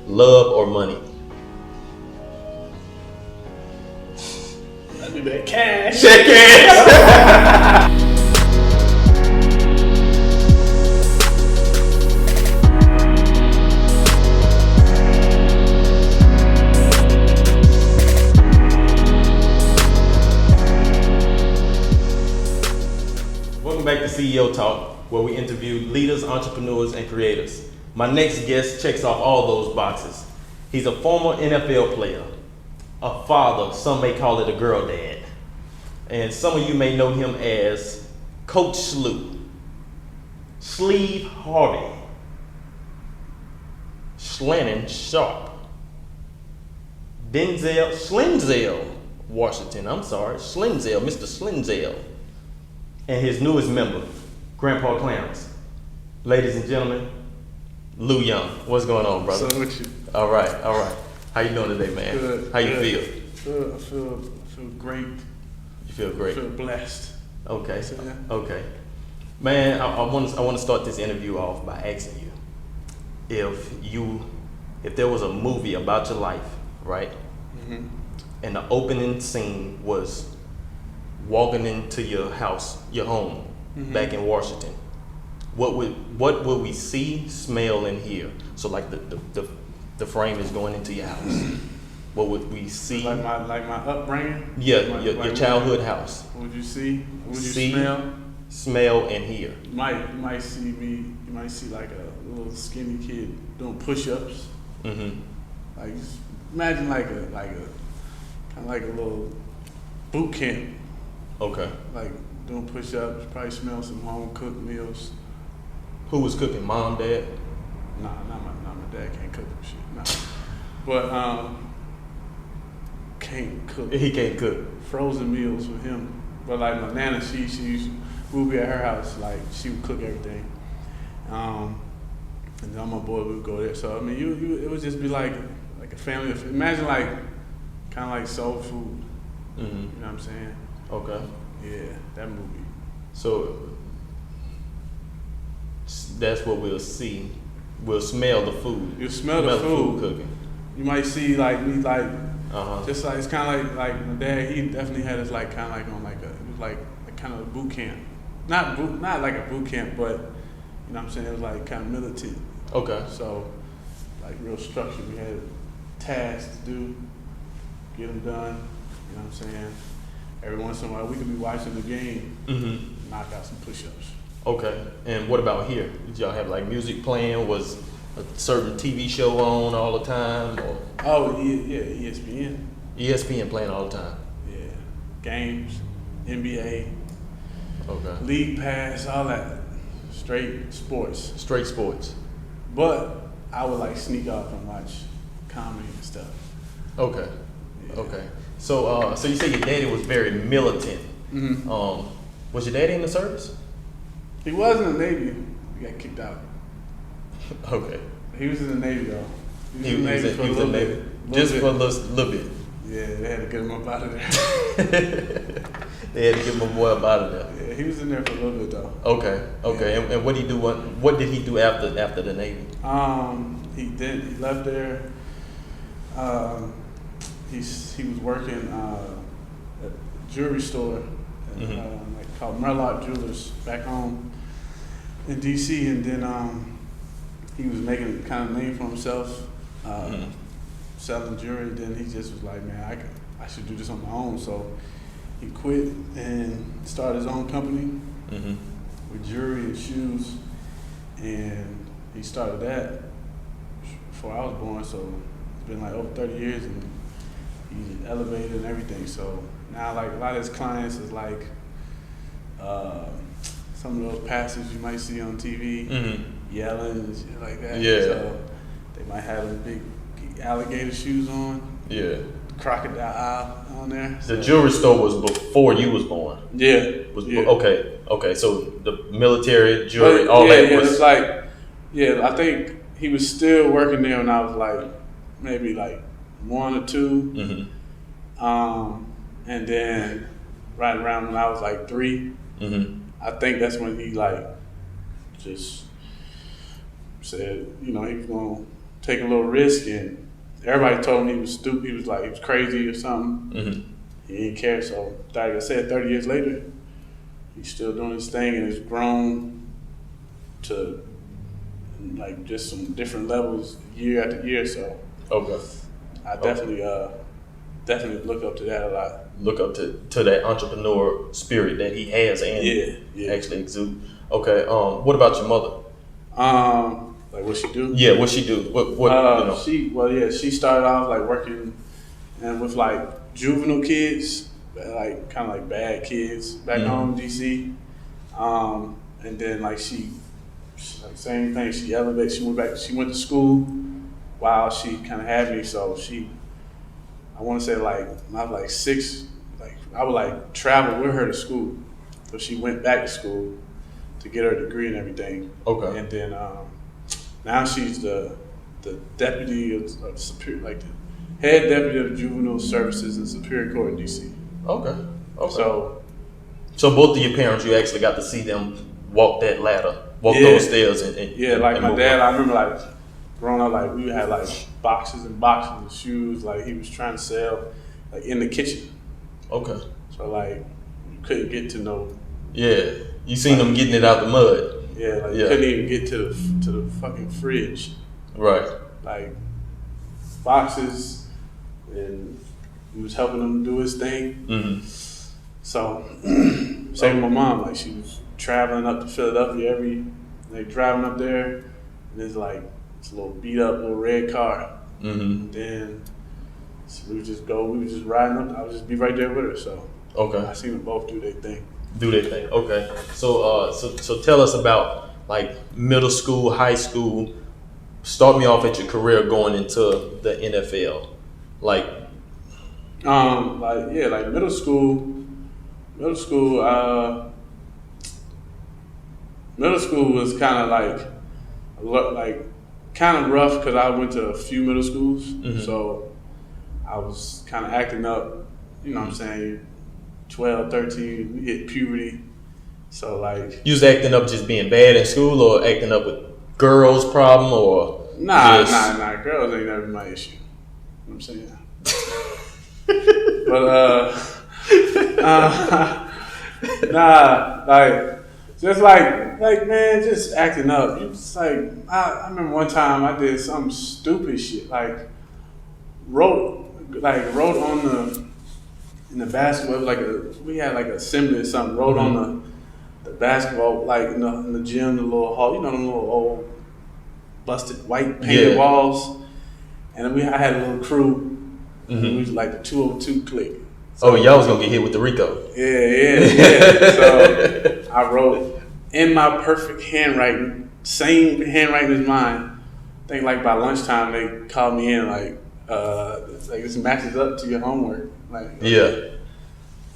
love or money? I do that cash. Check it. Welcome back to CEO Talk, where we interview leaders, entrepreneurs, and creators. My next guest checks off all those boxes. He's a former NFL player, a father, some may call it a girl dad, and some of you may know him as Coach Slew, Sleeve Harvey, Shannon Sharp, Slinzel Washington, Slinzel, Mr. Slinzel, and his newest member, Grandpa Clarence. Ladies and gentlemen, Lou Young. What's going on, brother? So with you? All right. How you doing today, man? Good. How you good. feel? I feel great. You feel great? I feel blessed. Okay. So, yeah. Okay. Man, I want to start this interview off by asking you if there was a movie about your life, right? Mm-hmm. And the opening scene was walking into your house, your home, back in Washington. What would we see, smell, and hear? So like the frame is going into your house. What would we see? Like my upbringing? Yeah, your childhood house. What would you see? What would you See, smell, and hear. You might see like a little skinny kid doing push-ups. Mm-hmm. Like just imagine like a kind of like a little boot camp. Okay. Like doing push-ups. Probably smell some home-cooked meals. Who was cooking? Mom, dad? Nah, not my dad can't cook shit. Nah. But can't cook. He can't cook. Frozen meals with him. But like my nana, we would be at her house, like she would cook everything. And then my boy would go there. So I mean, it would just be like a family. Imagine like kind of like soul food. Mm-hmm. You know what I'm saying? Okay. Yeah, that movie. So that's what we'll see. We'll smell the food. You smell the food cooking. You might see like me like Uh-huh. just like it's kind of like my dad. He definitely had us like kind of like on like it was like kind of a boot camp, not like a boot camp, but you know what I'm saying, it was like kind of militant. Okay. So like real structure. We had tasks to do, get them done. You know what I'm saying. Every once in a while we could be watching the game, knock out some push-ups. Okay. And what about here? Did y'all have like music playing? Was a certain TV show on all the time? Or Oh yeah, ESPN. ESPN playing all the time? Yeah, games, NBA, Okay. league pass, all that. Straight sports. Straight sports. But I would like sneak off and watch comedy and stuff. Okay. Yeah. Okay. So you say your daddy was very militant. Mm-hmm. Was your daddy in the service? He was in the Navy. He got kicked out. Okay. He was in the Navy though. He was in the Navy. Just for a little bit. Yeah, they had to get him up out of there. They had to get my boy up out of there. Yeah, he was in there for a little bit though. Okay. Yeah. And what did he do? What did he do after the Navy? He left there. He was working at a jewelry store, like called Merlot Jewelers back home in DC, and then he was making kind of name for himself, selling jewelry. Then he just was like, man, I should do this on my own. So he quit and started his own company with jewelry and shoes, and he started that before I was born. So it's been like over 30 years, and he's elevated and everything. So now, like a lot of his clients is like some of those pastors you might see on TV yelling and shit like that. Yeah. So they might have the big alligator shoes on. Yeah. Crocodile on there. The jewelry store was before you was born. Yeah. Okay. So the military jewelry, all that was. It's like, I think he was still working there when I was like maybe like 1 or 2. And then right around when I was like 3, I think that's when he like just said, he was gonna take a little risk, and everybody told him he was stupid. He was like he was crazy or something. Mm-hmm. He didn't care. So like I said, 30 years later, he's still doing his thing and has grown to like just some different levels year after year. So Okay. I definitely look up to that a lot. Look up to that entrepreneur spirit that he has and actually exude. Okay. What about your mother? Like what she do? Yeah, what she do? What you know? She started off like working and with like juvenile kids, like kind of like bad kids back home in DC. And then like she like same thing. She elevated. She went back. She went to school while she kind of had me. So I want to say like when I was like 6, like I would like travel with her to school. So she went back to school to get her degree and everything. Okay. And then now she's the deputy of Superior, like the head deputy of juvenile services in Superior Court in DC. Okay. So both of your parents, you actually got to see them walk that ladder, those stairs, and like and my move dad, on. I remember like growing up, like we had like boxes and boxes of shoes, like he was trying to sell, like in the kitchen. Okay. So like you couldn't get to no. Yeah, you seen them getting it out the mud. Yeah, like you couldn't even get to the fucking fridge. Right. Like boxes, and he was helping him do his thing. Mm-hmm. So same with my mom, like she was traveling up to Philadelphia driving up there, and it's like it's a little beat up little red car. Mm-hmm. And then we would just riding up. I would just be right there with her. So Okay. I seen them both do their thing. Do their thing. Okay. So so tell us about like middle school, high school. Start me off at your career going into the NFL. Like Middle school. Middle school was kind of like kind of rough because I went to a few middle schools, so I was kind of acting up. You know what I'm saying? 12, 13, we hit puberty, so like you was acting up just being bad in school, or acting up with girls' problem, or nah. Girls ain't never been my issue. You know what I'm saying? But like just like man, just acting up. You just like I remember one time I did some stupid shit, like wrote on in the basketball, we had like assembly or something, wrote on the basketball, like in the gym, the little hall, you know, the little old busted white painted walls. And then I had a little crew, and we was like the 202 clique. So, y'all was gonna get hit with the Rico. Yeah. So I wrote in my perfect handwriting, same handwriting as mine. I think like by lunchtime they called me in like this matches up to your homework. Like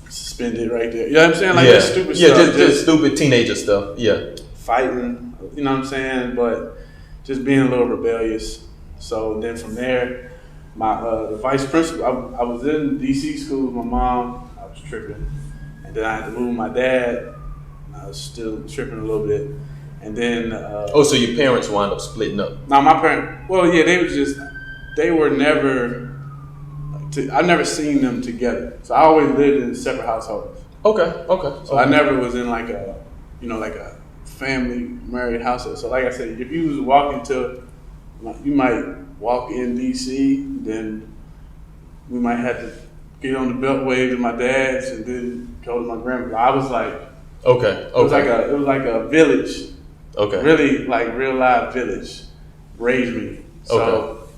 suspended right there. You know what I'm saying? Like that stupid stuff. Just stupid teenager stuff. Yeah. Fighting, you know what I'm saying? But just being a little rebellious. So then from there, my the vice principal, I was in DC school with my mom. I was tripping. And then I had to move with my dad. I was still tripping a little bit. And then so your parents wound up splitting up. Now my parents, they were never, I never seen them together. So I always lived in separate households. Okay. So I never was in like a family married household. So like I said, if you was you might walk in DC, then we might have to get on the beltway to my dad's and then go to my grandmother. I was like, it was like a village. Okay. Really like real live village raised me. So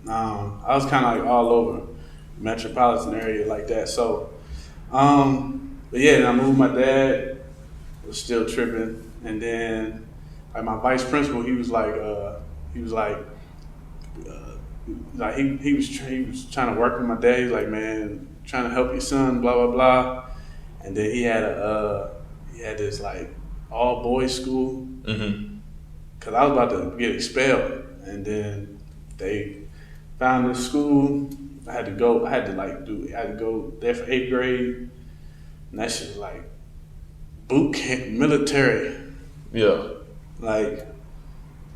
I was kind of like all over metropolitan area like that. So, but yeah, then I moved with my dad. Was still tripping, and then like my vice principal, he was trying to work with my dad. He was like, man, trying to help your son, blah blah blah. And then he had this like all boys school, because I was about to get expelled, and then they found this school. I had to go there for 8th grade, and that shit was like boot camp, military. Yeah. Like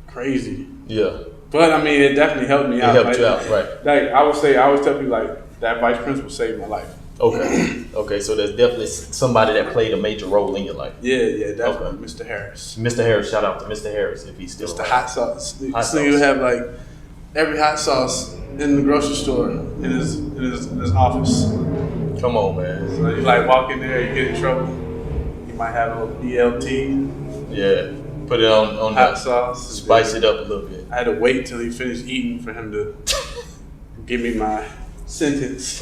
crazy. Yeah. But I mean, it definitely helped me It out. helped you out, right? Like I always tell people like that vice principal saved my life. Okay. Okay. So there's definitely somebody that played a major role in your life. Yeah, definitely. Okay. Mr. Harris. Mr. Harris, shout out to Mr. Harris if he's still Mr. around. Hot Sauce. This nigga would have like every hot sauce in the grocery store in his office. Come on, man. So you like walk in there, you get in trouble. You might have a little BLT. Yeah. Put it on hot sauce. Spice it up a little bit. I had to wait till he finished eating for him to give me my sentence.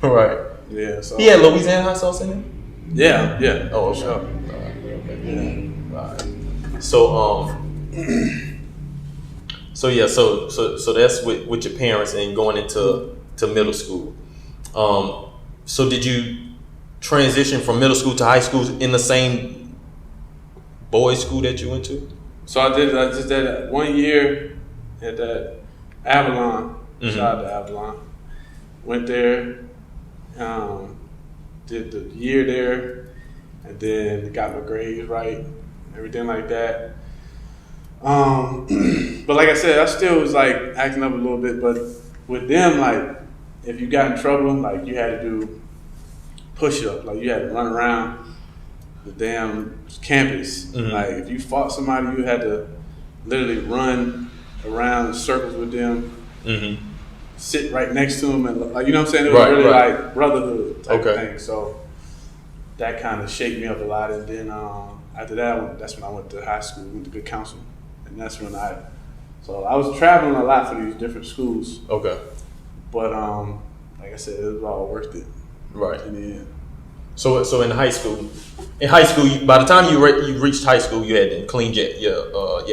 Right. Yeah. So he had Louisiana hot sauce in it? Yeah. Oh, okay. Sure. Okay. Yeah. All right. So that's with your parents and going into middle school. So did you transition from middle school to high school in the same boys' school that you went to? So I just did that 1 year at that Avalon. Mm-hmm. Shout out to Avalon. Went there, did the year there, and then got my grades right, everything like that. But like I said, I still was like acting up a little bit. But with them, like if you got in trouble, like you had to do push-ups, like you had to run around the damn campus. Mm-hmm. Like if you fought somebody, you had to literally run around in circles with them, mm-hmm. sit right next to them, and like you know what I'm saying. It was really like brotherhood type of thing. So that kind of shaped me up a lot. And then after that, that's when I went to high school, went to good counsel, and that's when I was traveling a lot for these different schools. Okay. But like I said, it was all worth it. Right. In the end. So in high school, by the time you reached high school, you had cleaned your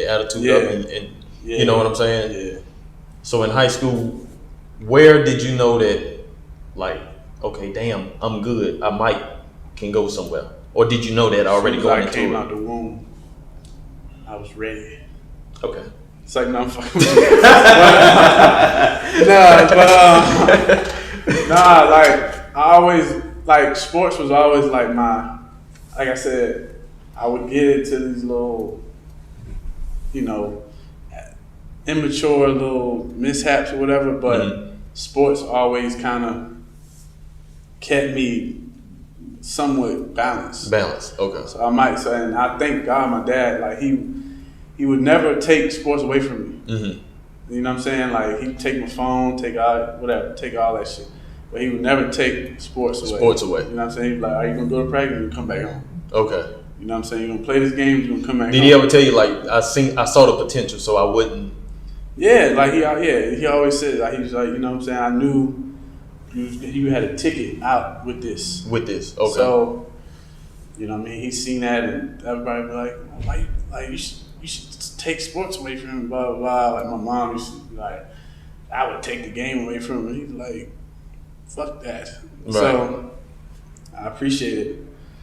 attitude up, and you know what I'm saying? Yeah. So in high school, where did you know that, like, okay, damn, I'm good, can go somewhere, or did you know that already going into it? I came out the womb, I was ready. Okay. It's like, no, I'm fucking with you. Like I always, like sports was always like like I said, I would get into these little, immature little mishaps or whatever, but mm-hmm. sports always kind of kept me somewhat balanced. Okay. So and I thank God my dad, like he would never take sports away from me. Mm-hmm. You know what I'm saying? Like he'd take my phone, take all that shit. But he would never take sports away. You know what I'm saying? He'd be like, are you gonna go to practice or come back home? Okay. You know what I'm saying? You're gonna play this game, you're gonna come back home. Did he ever tell you, like, I saw the potential, so I wouldn't? Yeah, like he always said, like, he was like, you know what I'm saying, I knew you had a ticket out with this. Okay. So, you know what I mean? He's seen that, and everybody be like, why, like, you should take sports away from him, blah, blah, blah. Like, my mom used to be like, I would take the game away from him. He's like, fuck that. Right. So, I appreciate it,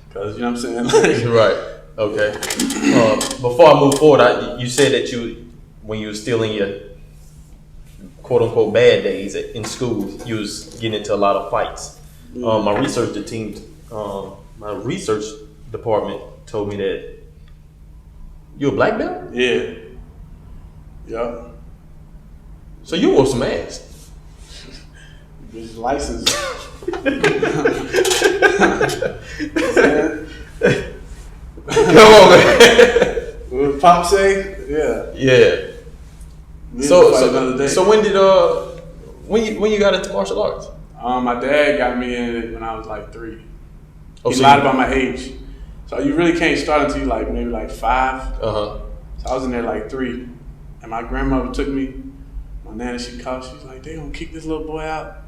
because, you know what I'm saying? Like, right. Okay. Before I move forward, you said that when you were still in your quote unquote bad days in school, you was getting into a lot of fights. Mm-hmm. My research department told me that you a black belt? Yeah. Yeah. So you wore some ass. This license. Come on, man. What Pop say? Yeah. Yeah. So when you got into martial arts? My dad got me in it when I was like 3. He lied about my age. So you really can't start until you like maybe like 5. Uh-huh. So I was in there like 3. And my grandmother took me. My nana, she called. She's like, they gonna kick this little boy out.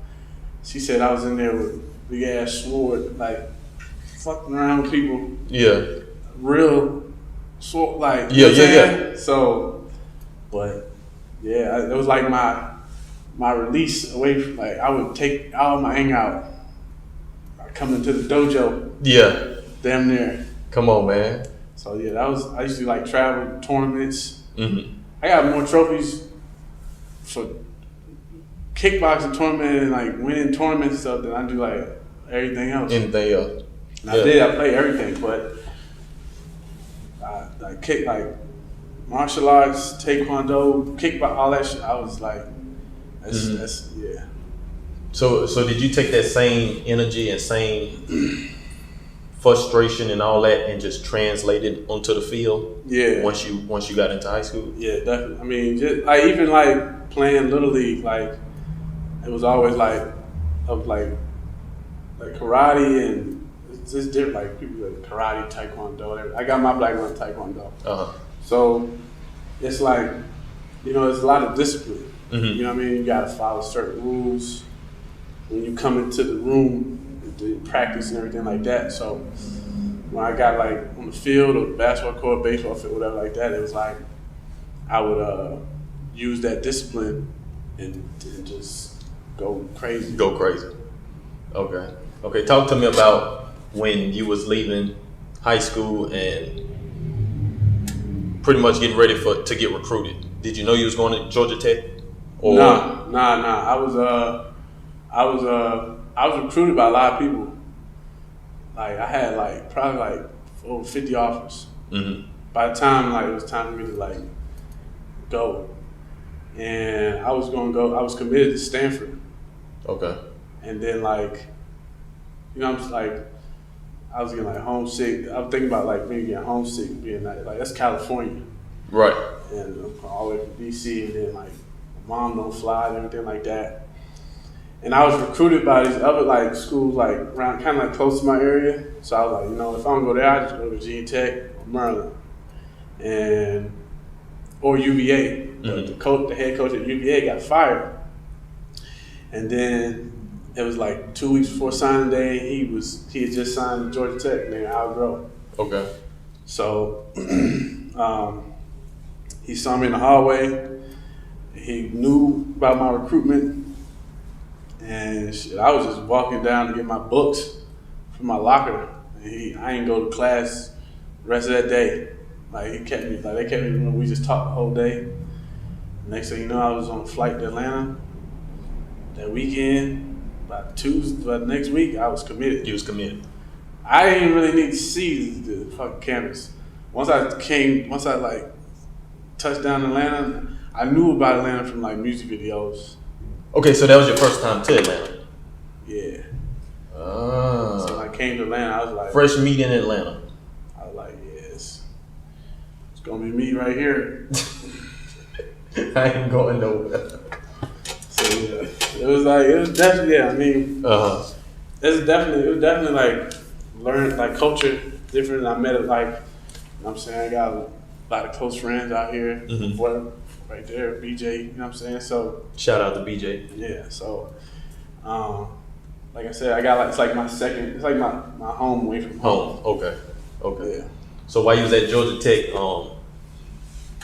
She said I was in there with big ass sword, like fucking around with people. Yeah. Real sword, like yeah. So, but yeah, it was like my release away from, like, I would take all my anger out. I come into the dojo. Yeah. Damn near. Come on, man. So yeah, I used to like travel tournaments. Mm-hmm. I got more trophies for kickboxing tournament and like winning tournaments and stuff than I do like everything else. Anything else? And I played everything, but I kick, like martial arts, taekwondo, kickboxing, all that shit. I was like, that's yeah. So did you take that same energy and same frustration and all that and just translate it onto the field? Yeah. Once you got into high school? Yeah, definitely. I mean, just I even like playing Little League, like it was always like of like karate and it's just different. Like people like karate, taekwondo, whatever. I got my black belt in taekwondo. So it's like, you know, it's a lot of discipline. You know what I mean? You gotta follow certain rules when you come into the room, the practice and everything like that. So when I got like on the field or basketball court, baseball field, whatever like that, it was like I would use that discipline and just go crazy. Go crazy. Okay. Talk to me about when you was leaving high school and pretty much getting ready to get recruited. Did you know you was going to Georgia Tech? Or? Nah. I was recruited by a lot of people. Like I had like probably like over 50 offers. By the time like it was time for me to like go, and I was gonna go. I was committed to Stanford. Okay. And then like, you know, I'm just like, I was getting like homesick. I was thinking about like maybe getting homesick, being like that's California. Right. And all the way from DC, and then like my mom don't fly and everything like that. And I was recruited by these other like schools like around kind of like close to my area. So I was like, you know, if I don't go there, I just go to Virginia Tech or Maryland, or UVA. The head coach at UVA got fired, and then it was like 2 weeks before signing day. He had just signed Georgia Tech named Al Groh. Okay. So he saw me in the hallway. He knew about my recruitment. And I was just walking down to get my books from my locker. And I didn't go to class the rest of that day. Like they kept me. We just talked the whole day. Next thing you know, I was on a flight to Atlanta. That weekend, by the next week, I was committed. You was committed. I didn't really need to see the fucking campus. Once I like touched down in Atlanta, I knew about Atlanta from like music videos. Okay, so that was your first time to Atlanta? Yeah. So when I came to Atlanta, I was like... Fresh meat in Atlanta. I was like, yes. It's going to be me right here. I ain't going nowhere. So yeah, it was definitely, yeah, I mean... It was definitely like, learn, like culture different. I met it like, you know what I'm saying, I got a lot of close friends out here. Right there, BJ, you know what I'm saying? So shout out to BJ. Yeah, so like I said, I got like it's like my home away from home. Okay. Yeah. So while you was at Georgia Tech, tell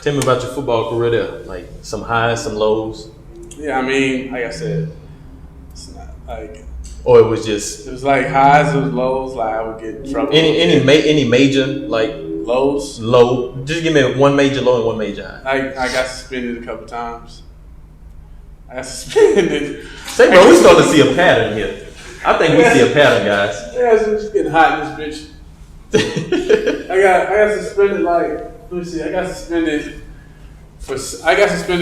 me about your football career there. Like some highs, some lows. Yeah, I mean, like I said, it's not like or it was like highs and lows, like I would get in trouble. Any major like lows? Low. Just give me one major low and one major high. I got suspended a couple times. I got suspended. Say, bro, we starting to see a pattern here. I think we see a pattern, guys. Yeah, it's just getting hot in this bitch. I got suspended like, let me see. I got suspended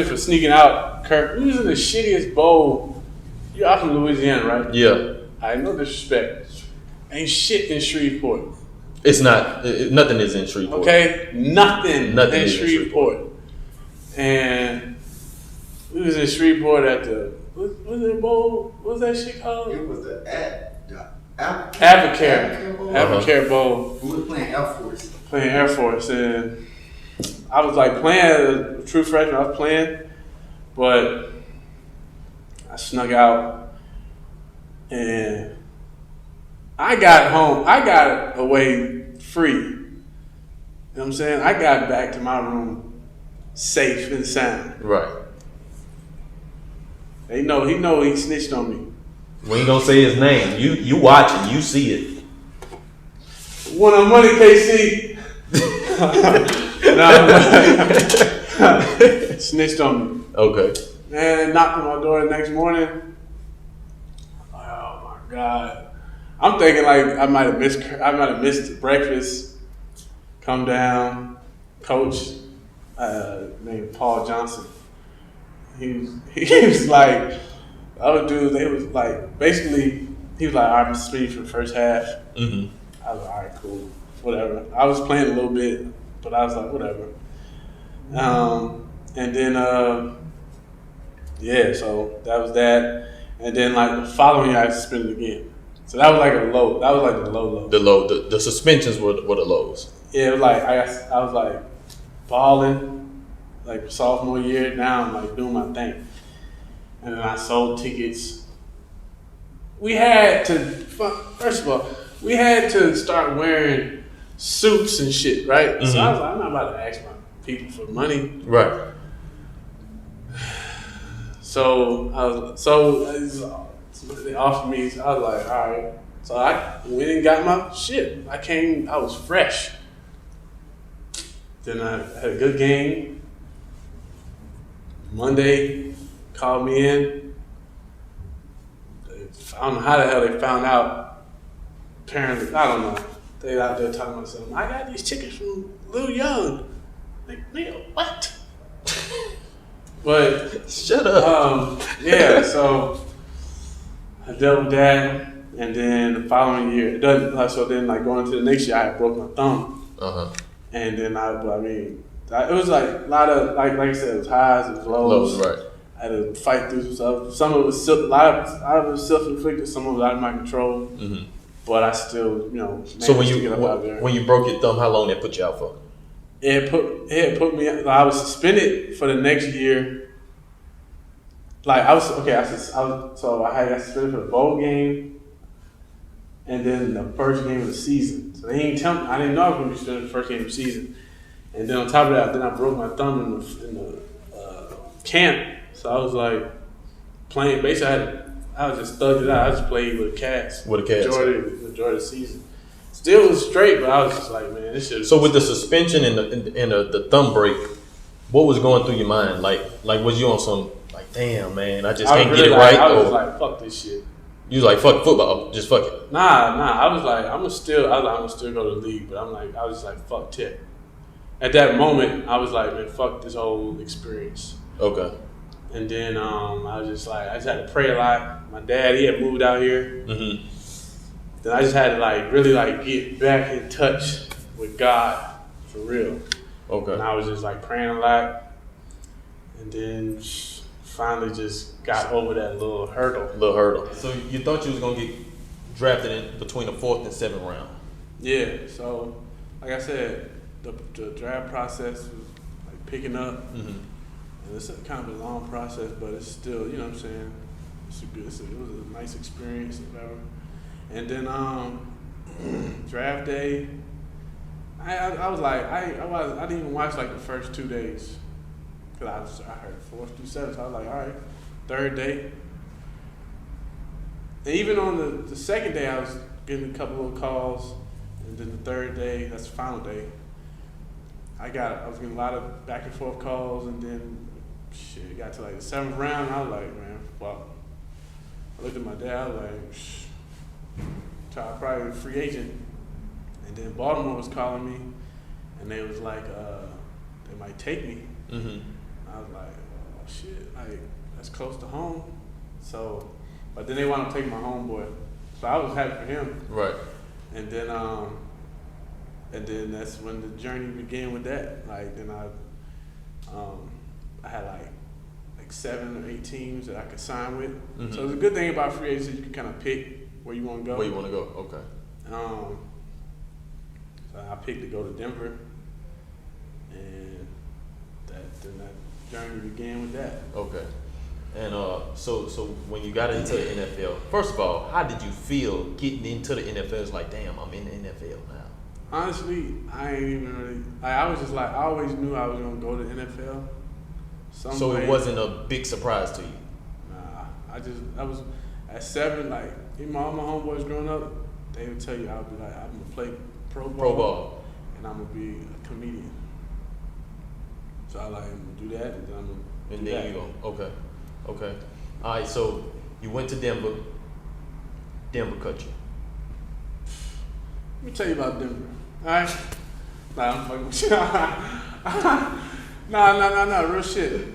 for sneaking out. Kirk, we was in the shittiest bowl. You're out from Louisiana, right? Yeah. I no disrespect. Ain't shit in Shreveport. It's not. Nothing is in Shreveport. Okay, nothing in Shreveport. And we was in Shreveport at the what's that bowl? What's that shit called? It was the Advocare Bowl. We were playing Air Force, and I was like playing as a true freshman. I was playing, but I snuck out, and I got home. I got away free. You know what I'm saying? I got back to my room safe and sound. Right. He know he snitched on me. We ain't gonna say his name. You watching, you see it. Won on money, KC. Snitched on me. Okay. And knocked on my door the next morning. Oh my God. I'm thinking like I might have missed breakfast. Come down, coach. named Paul Johnson. He was like, the other dudes, they was like, basically, he was like, all right, I'm speed for the first half. Mm-hmm. I was like, all right, cool, whatever. I was playing a little bit, but I was like, whatever. And then, yeah, so that was that. And then, like, the following year, I suspended again. So that was like a low. That was like the low. The suspensions were the lows. Yeah, it was like, I was like balling, like sophomore year. Now I'm like doing my thing. And then I sold tickets. We had to, first of all, we had to start wearing suits and shit, right? Mm-hmm. So I was like, I'm not about to ask my people for money. Right. They offered me, so I was like, all right. So I went and got my shit. I was fresh. Then I had a good game. Monday, called me in. I don't know how the hell they found out. Apparently, I don't know. They out there talking about something. I got these tickets from Lil Young. Like, nigga, what? But shut up. Yeah, so I dealt with that, and then the following year, so then like going into the next year, I broke my thumb. And then it was like a lot of like I said, it was highs, it was lows. Right. I had to fight through some stuff. Some of it was a lot of it was self-inflicted. Some of it was out of my control. Mm-hmm. But I still, So when you broke your thumb, how long that put you out for? It put me. I was suspended for the next year. Like I got suspended for the bowl game, and then the first game of the season. So they didn't tell me. I didn't know I was going to be suspended the first game of the season. And then on top of that, then I broke my thumb in the camp. So I was like playing. Basically, I was just thugged it out. I just played with a cast. Majority of the season. Still was straight, but I was just like, man, this shit. So with the suspension and the thumb break, what was going through your mind? Like was you on some like, damn man, I just can't get it right? I was like, fuck this shit. You was like, fuck football, just fuck it. Nah. I was like, I'm gonna still go to the league, but I was just like, fuck tech. At that moment, I was like, man, fuck this whole experience. Okay. And then I was just like, I just had to pray a lot. My dad, he had moved out here. Mm-hmm. Then I just had to really get back in touch with God for real. Okay. And I was just praying a lot, and then finally just got over that little hurdle. So you thought you was gonna get drafted in between the 4th and 7th round? Yeah. So like I said, the draft process was picking up. Mm-hmm. And it's kind of a long process, but it's still, you know what I'm saying. It was a nice experience, whatever. And then draft day, I was like, I didn't even watch the first 2 days, cause I heard 4th through 7th. So I was like, all right, third day. And even on the second day, I was getting a couple of calls, and then the third day, that's the final day. I was getting a lot of back and forth calls, and then it got to the 7th round. And I was like, man, fuck. I looked at my dad. I was like, I'm probably a free agent. And then Baltimore was calling me, and they was like, they might take me. Mm-hmm. I was like, oh shit, that's close to home. So, but then they wanted to take my homeboy, so I was happy for him. Right. And then that's when the journey began with that. Then I had 7 or 8 teams that I could sign with. Mm-hmm. So the good thing about free agency, you can kind of pick where you want to go. Okay. So I picked to go to Denver, and that journey began with that. Okay. And so when you got into the NFL, first of all, how did you feel getting into the NFL? It's like, damn, I'm in the NFL now. Honestly, I ain't even really. I was just I always knew I was gonna go to the NFL. So it wasn't a big surprise to you? Nah, I was at 7. Even all my homeboys growing up, they would tell you I'm gonna play pro ball, and I'm gonna be a comedian. So I'm gonna do that, and then I'm gonna. And then you go, okay. All right, so you went to Denver. Denver cut you. Let me tell you about Denver. All right. Nah, I'm fucking with you. No, real shit.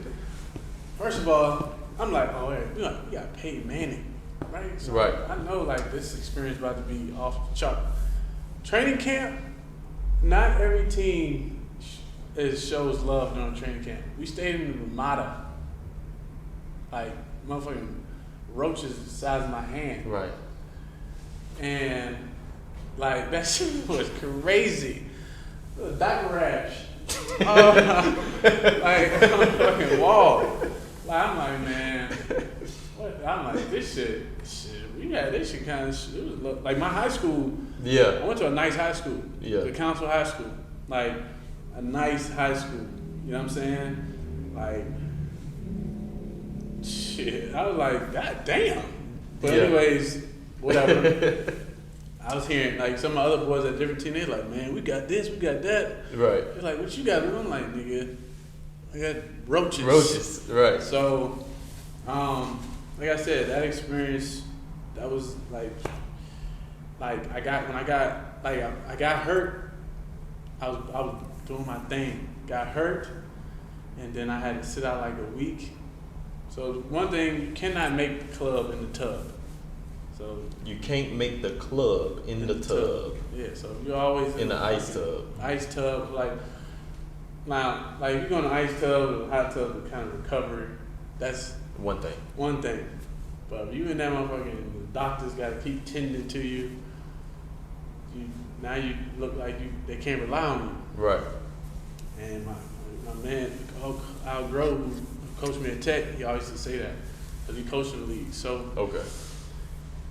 First of all, I'm like, oh, hey, you got Peyton Manning, right? So Right. I know, like, this experience about to be off the chart. Training camp, not every team shows love during training camp. We stayed in the Ramada, like, motherfucking roaches the size of my hand. Right. And, like, that shit was crazy. A diaper rash. Like, on the fucking wall. Like, I'm like, man, what? I'm like, this shit, we had this shit kind of, it was like my high school. Yeah. I went to a nice high school. Yeah. The Council High School. Like, a nice high school. You know what I'm saying? Like, shit. I was like, God damn. But anyways, whatever. I was hearing, like, some of the other boys at different teams, they're like, man, we got this, we got that. Right. They're like, what you got? I'm like, nigga, I got roaches. Roaches, right. So, like I said, that experience, that was like I got hurt, I was doing my thing, got hurt, and then I had to sit out like a week. So one thing, you cannot make the club in the tub. So you can't make the club in the tub. Yeah, so you're always in the ice tub. Ice tub, like if you go in the ice tub or the hot tub to kind of recovery, that's one thing. One thing. But if you in that motherfucking, the doctors got to keep tending to you. Now you look like they can't rely on you. Right. And my man Al Grove, who coached me at Tech, he always used to say that because he coached in the league. So okay.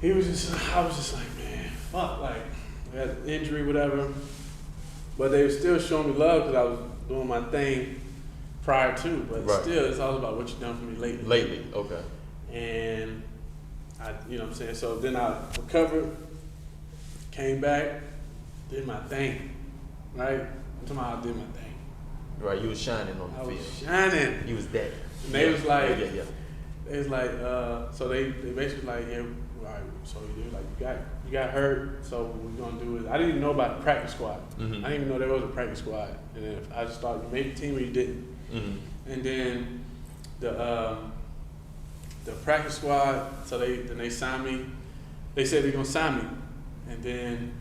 I was just like, man, fuck, like, I had an injury, whatever. But they were still showing me love because I was doing my thing prior to. But still, it's all about what you've done for me lately. Lately, okay. And you know what I'm saying? So then I recovered, came back, did my thing, right? I'm talking about I did my thing. Right, you was shining on the field. I was shining. You was that. And they was like, yeah. They was like, so they basically like, yeah, right. So they was like, you got hurt. So what we're gonna do is, I didn't even know about the practice squad. Mm-hmm. I didn't even know there was a practice squad. And then I just thought you made the team or you didn't. Mm-hmm. And then the practice squad. So they signed me. They said they're gonna sign me. And then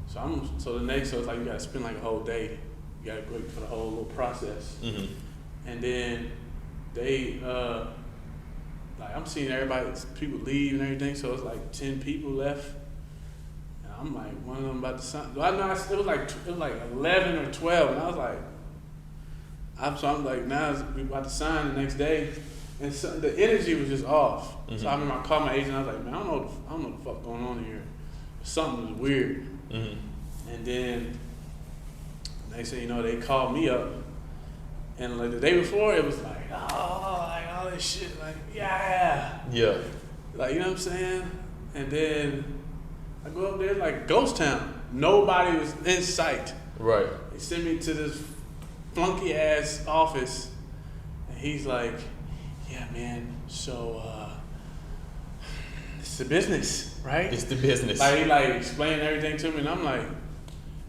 so it's like you gotta spend like a whole day. You gotta go for the whole little process. Mm-hmm. And then they like I'm seeing people leave and everything, so it's like 10 people left. And I'm like, one of them about to sign. I know it was like 11 or 12, and I was like, I'm like, now we about to sign the next day, and so the energy was just off. Mm-hmm. So I remember I called my agent. I was like, man, I don't know what the fuck going on here. Something was weird. Mm-hmm. And then next thing you know, they called me up. And like the day before, it was like, oh, like all this shit, like, yeah. Yeah. Like, you know what I'm saying? And then I go up there, like, ghost town. Nobody was in sight. Right. They sent me to this flunky ass office. And he's like, yeah, man, so, it's the business, right? It's the business. Like, he, like, explained everything to me. And I'm like,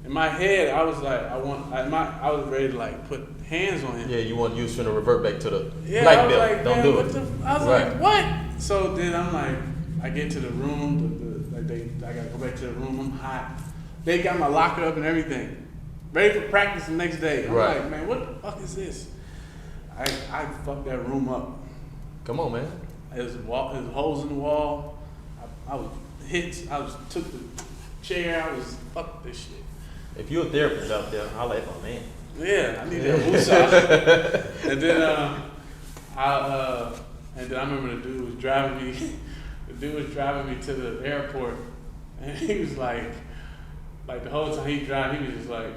in my head, I was like, I was ready to, like, put hands on him. Yeah, you was finna revert back to the black belt. Like, don't man, do it. I was like, what? So then I'm like, I get to the room, I gotta go back to the room, I'm hot. They got my locker up and everything. Ready for practice the next day. I'm like, man, what the fuck is this? I fucked that room up. Come on, man. There was holes in the wall. I was hit. Took the chair. Fuck this shit. If you're a therapist out there, I'll let my man. Yeah, I need that woosah. And then I remember the dude was driving me. The dude was driving me to the airport, and he was like the whole time he driving, he was just like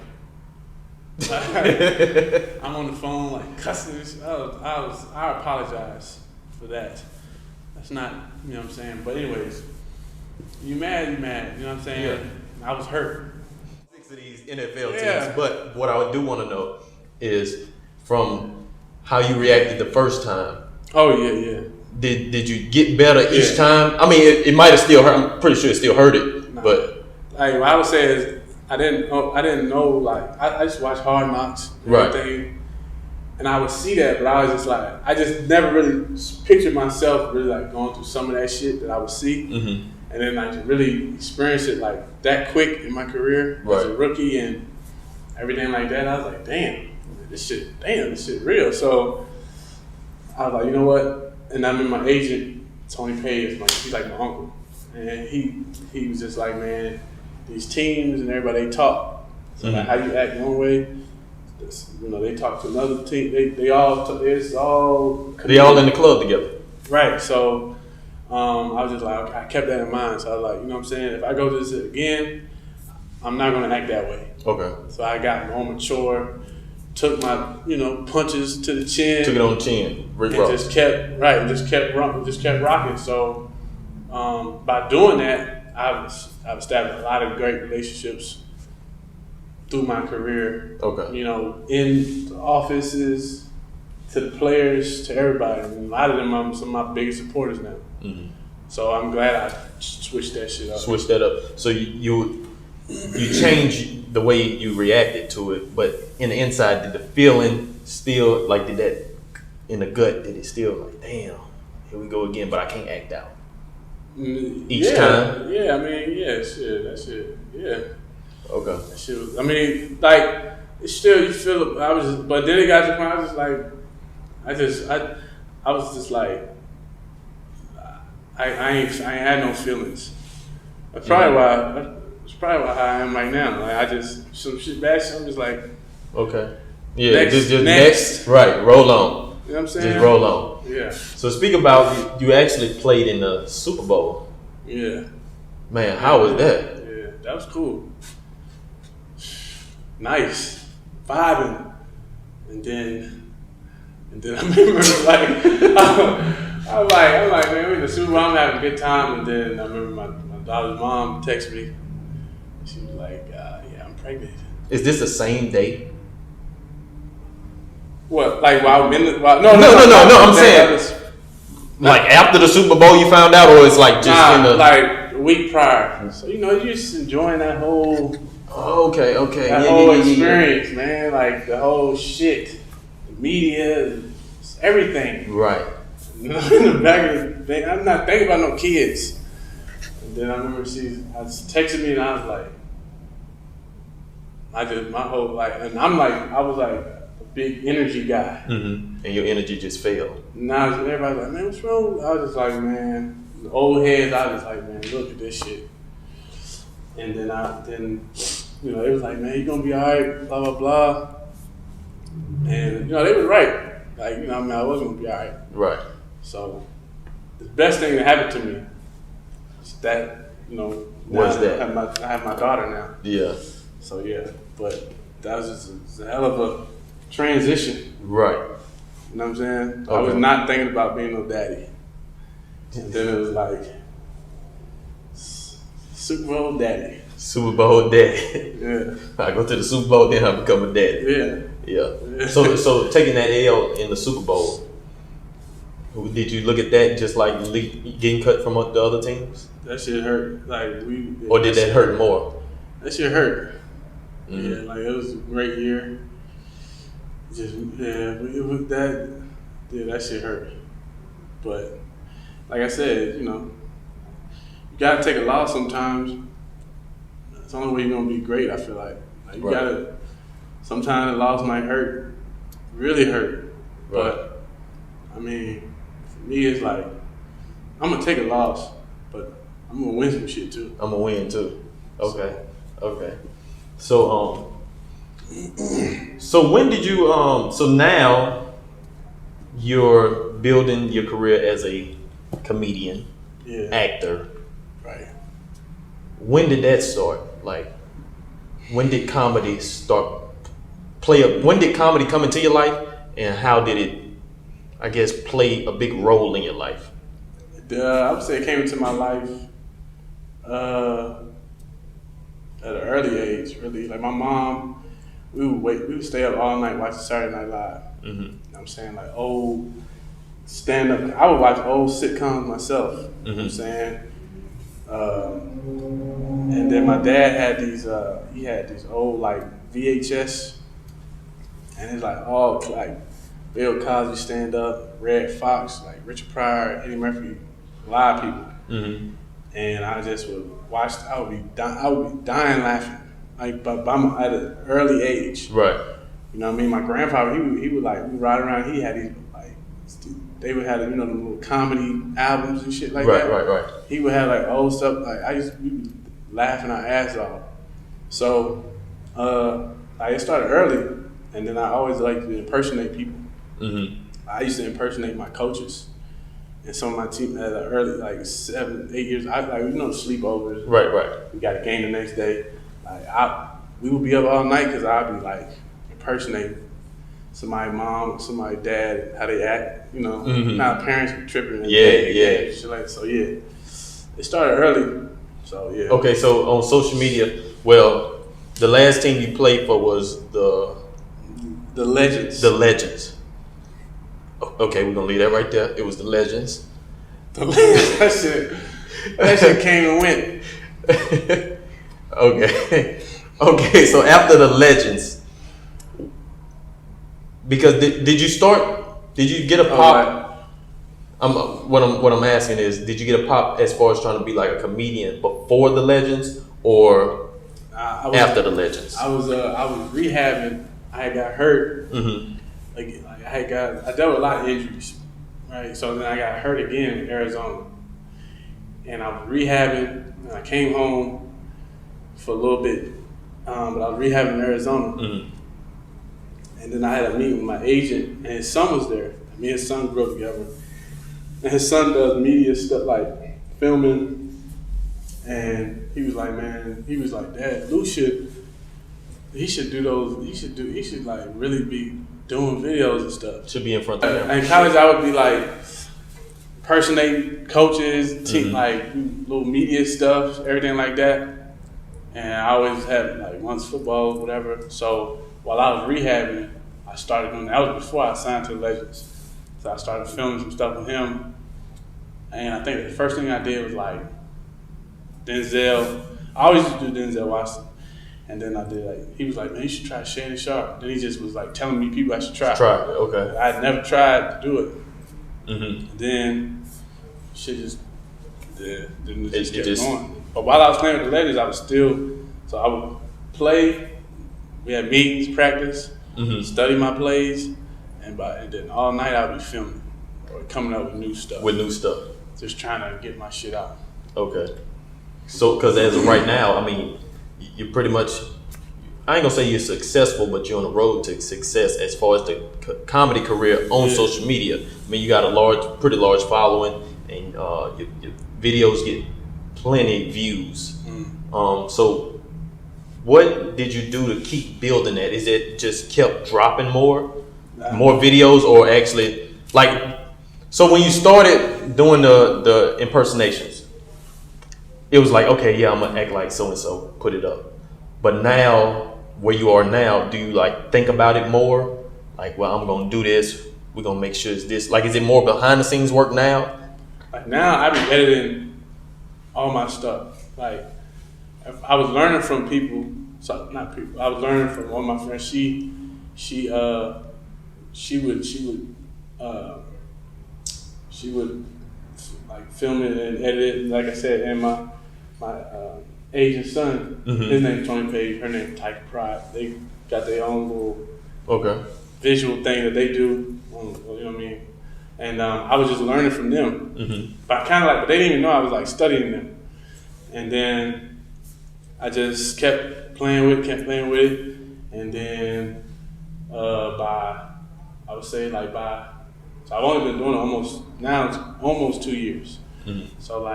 I'm on the phone like cussing. I apologize for that. That's not, you know what I'm saying. But anyways, you mad, you know what I'm saying. Yeah. I was hurt. Of these NFL teams, but what I do want to know is from how you reacted the first time. Oh yeah. Did you get better each time? I mean, it might have still hurt. I'm pretty sure it still hurt it, but like what I would say is I didn't know. Like I just watched Hard Knocks and everything, And I would see that, but I was just like, I just never really pictured myself really like going through some of that shit that I would see. Mm-hmm. And then I just really experienced it like that quick in my career as a rookie and everything like that. I was like, damn, this shit real. So I was like, you know what? And I mean, my agent, Tony Pay, he's like my uncle. And he was just like, man, these teams and everybody, they talk. So like how you act one way, they talk to another team. They all in the club together. Right. So I was just like, okay, I kept that in mind. So I was like, you know what I'm saying? If I go to this again, I'm not going to act that way. Okay. So I got more mature, took my, punches to the chin. Took it on the chin. Just kept rocking. So by doing that, I've established a lot of great relationships through my career. Okay. In the offices, to the players, to everybody. And a lot of them are some of my biggest supporters now. Mm-hmm. So I'm glad I switched that shit up. So you changed the way you reacted to it, but in the inside, did the feeling still, like, did that in the gut, did it still like, damn, here we go again, but I can't act out? Each time? Yeah, I mean, yeah, shit, that shit, yeah. Okay. That shit was, I mean, like, it's still, you feel, but then it got to the point, I was just like, I was just like, I ain't had no feelings. That's probably why I am right now. Like, some shit bad shit, I'm just like, okay. Yeah, just next. Right, roll on. You know what I'm saying? Just roll on. Yeah. So speak about, you actually played in the Super Bowl. Yeah. Man, how was that? Yeah, that was cool. Nice. Vibing. And then I remember I'm like, man, we're in the Super Bowl, I'm having a good time. And then I remember my daughter's mom texted me. She was like, yeah, I'm pregnant. Is this the same day? What? Like while I'm in the? No. I'm saying, like after the Super Bowl, you found out, or it's like just in the like a week prior. So you're just enjoying that whole. Okay. That whole experience, man. Like the whole shit, the media, everything. Right. In the back of the day, I'm not thinking about no kids. And then I remember she texted me, and I was like, my whole and I was like a big energy guy. Mm-hmm. And your energy just failed. Now everybody's like, man, what's wrong? I was just like, man, the old heads. I was just like, man, look at this shit. And then it was like, man, you're gonna be all right, blah blah blah. And they was right. Like, I was gonna be all right. Right. So the best thing that happened to me is that, I have my daughter now. Yeah. So yeah, but that was just a hell of a transition. Right. You know what I'm saying? Okay. I was not thinking about being no daddy. And then it was like Super Bowl daddy. Super Bowl daddy. Yeah. I go to the Super Bowl, then I become a daddy. Yeah. So taking that L in the Super Bowl, did you look at that just like getting cut from the other teams? That shit hurt. Or did that hurt more? That shit hurt. Mm-hmm. Yeah, it was a great year. It was that. Yeah, that shit hurt. But like I said, you gotta take a loss sometimes. It's the only way you're gonna be great. I feel like you gotta. Sometimes a loss might hurt, really hurt. Right. But I mean, for me, it's like I'm gonna take a loss, but I'm gonna win some shit too. I'm gonna win too. Okay. So so when did you so now you're building your career as a comedian, actor. Right. When did that start? Like, when did comedy when did comedy come into your life, and how did it, I guess, play a big role in your life? I would say it came into my life at an early age, really. Like my mom, we would stay up all night watching Saturday Night Live. Mm-hmm. You know what I'm saying? Like old stand-up. I would watch old sitcoms myself. Mm-hmm. You know what I'm saying? And then my dad had these old like VHS, and it's like all like Bill Cosby stand up, Red Fox, like Richard Pryor, Eddie Murphy, a lot of people. Mm-hmm. And I just would watch. I would be dying laughing, like but at an early age. Right. You know what I mean? My grandfather, he would like we ride around. He had these like they would have the little comedy albums and shit like that. Right. He would have like old stuff. Like we would laughing our ass off. So like it started early, and then I always liked to impersonate people. Mm-hmm. I used to impersonate my coaches. And some of my team at an early, like 7, 8 years, sleepovers. Right. We got a game the next day. We would be up all night because I'd be like impersonating somebody's mom, somebody's dad, how they act. Mm-hmm. Now parents be tripping. And Yeah. Shit like, so yeah, it started early. So yeah. Okay, so on social media, well, the last team you played for was the Legends. The Legends. Okay, we're gonna leave that right there. It was the Legends. That shit came and went. Okay. So after the Legends, because did you start? Did you get a pop? What I'm asking is, did you get a pop as far as trying to be like a comedian before the Legends or after the Legends? I was rehabbing. I had got hurt. Mm-hmm. I dealt with a lot of injuries, right? So then I got hurt again in Arizona, and I was rehabbing. And I came home for a little bit, but I was rehabbing in Arizona, and then I had a meeting with my agent, and his son was there. Me and his son grew up together, and his son does media stuff like filming, and he was like, Dad, Lou should do those. He should like really be doing videos and stuff. Should be in front of them. And in college, I would be like impersonating coaches, like little media stuff, everything like that. And I always had like once football, whatever. So while I was rehabbing, I started doing that. That was before I signed to the Legends. So I started filming some stuff with him. And I think the first thing I did was like Denzel. I always used to do Denzel Washington. And then I did he was like, man, you should try Shannon Sharp. Then he just was like telling me people I should try. Okay. I had never tried to do it. Mm-hmm. Then shit just kept going. But while I was playing with the Legends, I would play. We had meetings, practice, study my plays, and then all night I would be filming or coming up with new stuff. Just trying to get my shit out. Okay. So, because as of right now, I mean, you're pretty much, I ain't gonna say you're successful, but you're on the road to success as far as the comedy career on social media. I mean, you got a pretty large following, and your videos get plenty views. So what did you do to keep building that? Is it just kept dropping more videos, or actually so when you started doing the impersonations, it was like, okay, yeah, I'm gonna act like so and so, put it up. But now, where you are now, do you think about it more? Like, well, I'm gonna do this. We're gonna make sure it's this. Like, is it more behind the scenes work now? Like now, I be editing all my stuff. Like, I was learning from people. So not people. I was learning from one of my friends. She would like film it and edit it. Like I said, and my Asian son, his name's Tony Page, her name's Tyke Pride. They got their own little visual thing that they do. You know what I mean? And I was just learning from them. But but they didn't even know I was studying them. And then I just kept playing with it. And then so I've only been doing it almost 2 years. So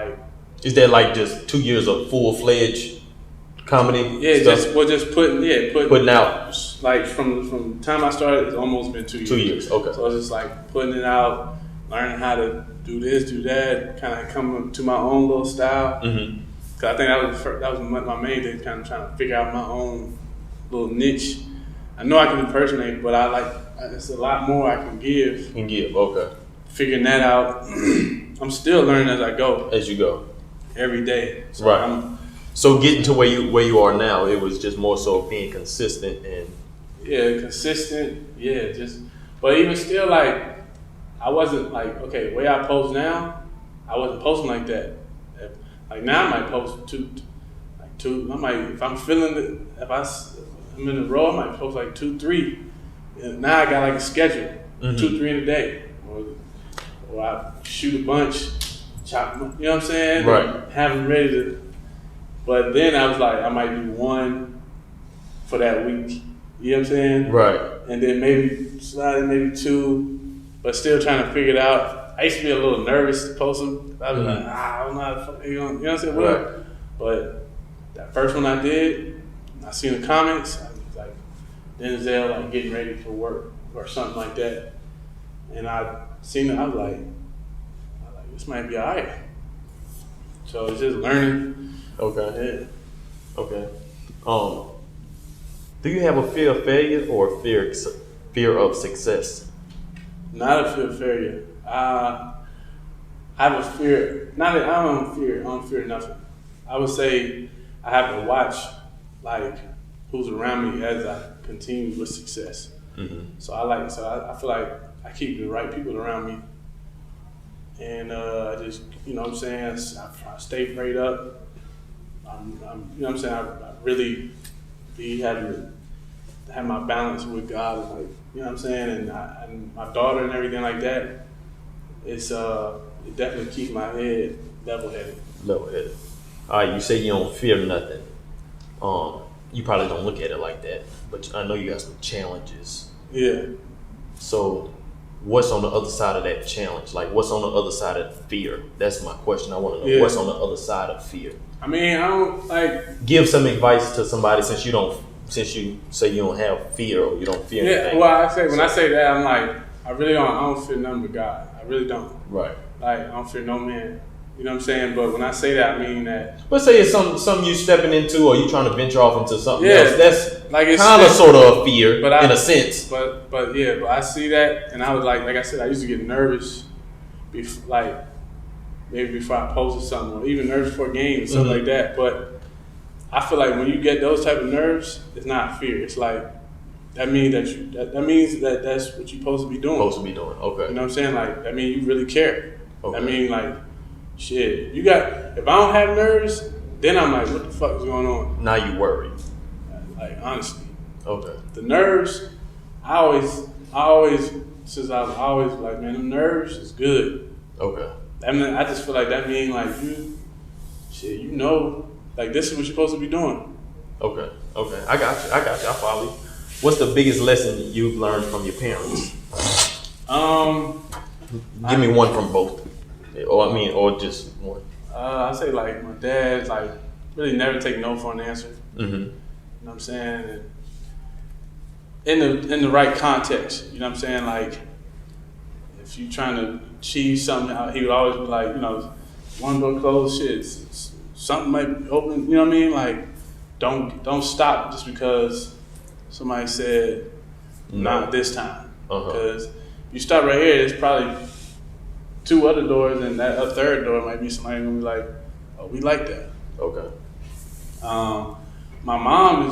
is that just 2 years of full-fledged comedy? Yeah, stuff? just putting out. From the time I started, it's almost been 2 years. 2 years, okay. So it's just putting it out, learning how to do this, do that, kind of coming to my own little style. Cause I think that was my main thing, kind of trying to figure out my own little niche. I know I can impersonate, but it's a lot more I can give. Okay. Figuring that out, I'm still learning as I go. As you go. Every day. So right. So getting to where you are now, it was just more so being consistent and. Yeah, consistent. Yeah, just But even still, like, I wasn't like, okay, the way I post now, I wasn't posting like that. Like now, I might post two. I might, if I'm feeling it, I'm in a row, I might post like 2, 3. And now I got like a schedule, 2, 3 in a day, or I shoot a bunch, chop, you know what I'm saying? Right. Have them ready to. But then I was like, I might do 1 for that week. You know what I'm saying? Right. And then maybe slide in maybe 2, but still trying to figure it out. I used to be a little nervous to post them. I was like, I don't know how to fuck, you know what I'm saying? Right. But that first one I did, I seen the comments, I was like, Denzel like getting ready for work or something like that. And I seen it, I was like, this might be alright. So it's just learning. Okay. Yeah. Okay. Do you have a fear of failure or a fear of success? Not a fear of failure. I have a fear. Not that I don't fear nothing. I would say I have to watch like who's around me as I continue with success. Mm-hmm. So I feel like I keep the right people around me, and I just, you know what I'm saying, I stay prayed up. I'm you know what I'm saying, I really be having to have my balance with God, and like, you know what I'm saying, and my daughter and everything like that. It definitely keeps my head level-headed. Level-headed. All right, you say you don't fear nothing. You probably don't look at it like that, but I know you got some challenges. Yeah. So, what's on the other side of that challenge? Like, what's on the other side of fear? That's my question. I want to know what's on the other side of fear. I mean, I don't like. Give some advice to somebody since you say you don't have fear or you don't fear anything. Well, when I say that, I'm like, I don't fear nothing but God. I really don't. Right. Like, I don't fear no man. You know what I'm saying? But when I say that, I mean that. Let's say it's something you stepping into, or you trying to venture off into something else. That's like it's kind of sort of a fear, in a sense. But I see that, and I was like I said, I used to get nervous, like maybe before I posted something, or even nervous for a game or something like that. But I feel like when you get those type of nerves, it's not fear. It's like that means that that's what you're supposed to be doing. Okay. You know what I'm saying? Like that means you really care. Okay. I mean, like, shit. If I don't have nerves, then I'm like, what the fuck is going on? Now you worry. Like, honestly. Okay. The nerves, I always since I was always like, man, them nerves is good. Okay. I mean, I just feel like that means like you know, like this is what you're supposed to be doing. Okay. I got you. I follow you. What's the biggest lesson you've learned from your parents? Give me one from both. Or just one. I say like my dad's like really never take no for an answer. Mm-hmm. You know what I'm saying? And in the right context. You know what I'm saying? Like if you trying to achieve something, he would always be like, you know, one door closed, shit, something might be open. You know what I mean? Like don't stop just because somebody said not this time. Because you stop right here, there's probably 2 other doors, and that a third door might be somebody gonna be like, oh, we like that. Okay. My mom,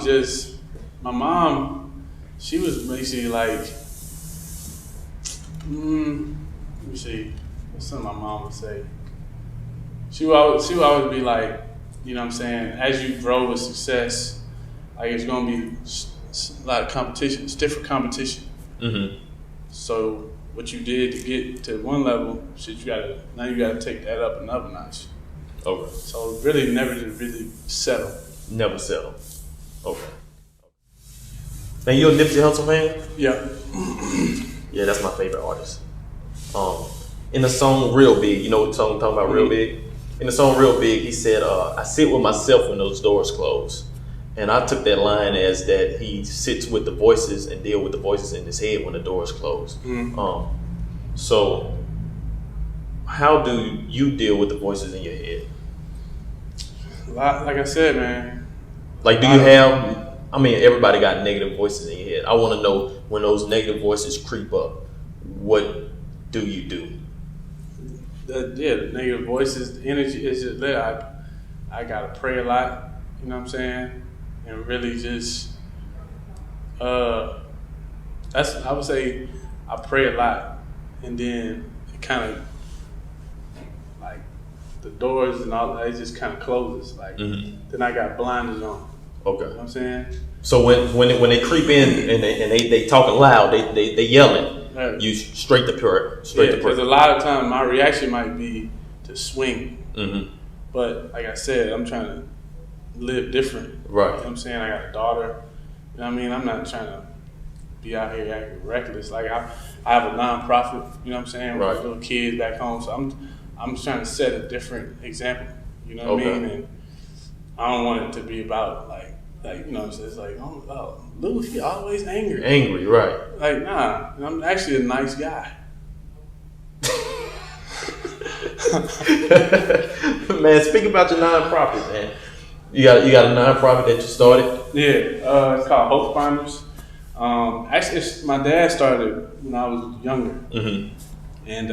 she was basically like, let me see, what's something my mom would say? She would always be like, you know what I'm saying, as you grow with success, like it's gonna be a lot of competition, it's different competition. Mm-hmm. So what you did to get to one level, shit, you gotta take that up another notch. Okay. So really never to really settle. Never settle. Okay. Man, you a Nipsey Hussle fan? Yeah. Yeah, that's my favorite artist. In the song Real Big, you know what song I'm talking about, Real Big? In the song Real Big, he said, I sit with myself when those doors close. And I took that line as that he sits with the voices and deal with the voices in his head when the doors close. Mm-hmm. So how do you deal with the voices in your head? Like I said, man. Like, do you have, everybody got negative voices in your head. I want to know when those negative voices creep up, what do you do? The negative voices, the energy is just there. I got to pray a lot, you know what I'm saying? And really just, I would say I pray a lot, and then it kind of like the doors and all that, it just kind of closes. Like then I got blinders on. Okay. You know what I'm saying? So when they creep in and they talking loud, they yelling, Right. you straight to prayer. Because a lot of times my reaction might be to swing. Mm-hmm. But like I said, I'm trying to live different. Right. You know what I'm saying? I got a daughter. You know what I mean? I'm not trying to be out here acting reckless. Like I have a nonprofit, you know what I'm saying, with Right. little kids back home. So I'm trying to set a different example. You know what I mean? And I don't want it to be about like you know what I'm saying? It's like, oh Lou, he always angry. Angry, right. Like, nah, I'm actually a nice guy. Man, speak about your nonprofit, man. You got a nonprofit that you started? Yeah, it's called Hope Finders. Actually, my dad started when I was younger, and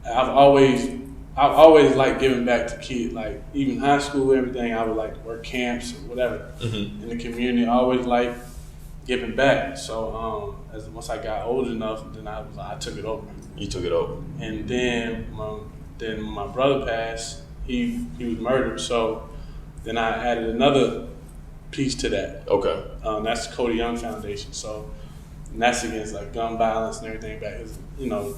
I've always liked giving back to kids. Like even high school, everything, I would like to work camps or whatever in the community. I always liked giving back. So once I got old enough, then I took it over. You took it over. And then when my brother passed, he was murdered. So then I added another piece to that. Okay. That's the Cody Young Foundation. So and that's against like gun violence and everything back. You know,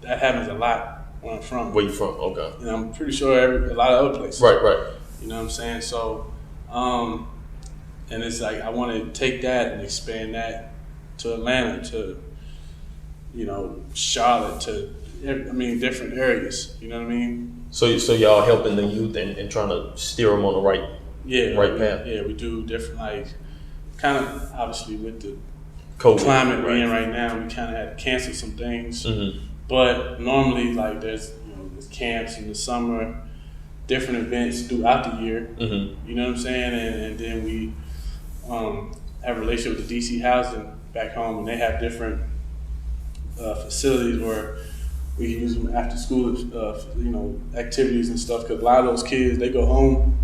that happens a lot where I'm from. Where you from? Okay. And I'm pretty sure a lot of other places. Right. You know what I'm saying? So, and it's like I want to take that and expand that to Atlanta, to Charlotte, to different areas. You know what I mean? So y'all helping the youth and trying to steer them on the right path. Yeah, we do different, like kind of obviously with the COVID, climate we're in right now, we kind of had to cancel some things. But normally, like there's camps in the summer, different events throughout the year. You know what I'm saying? And then we have a relationship with the DC Housing back home, and they have different facilities where we can use them after school, activities and stuff. Because a lot of those kids, they go home,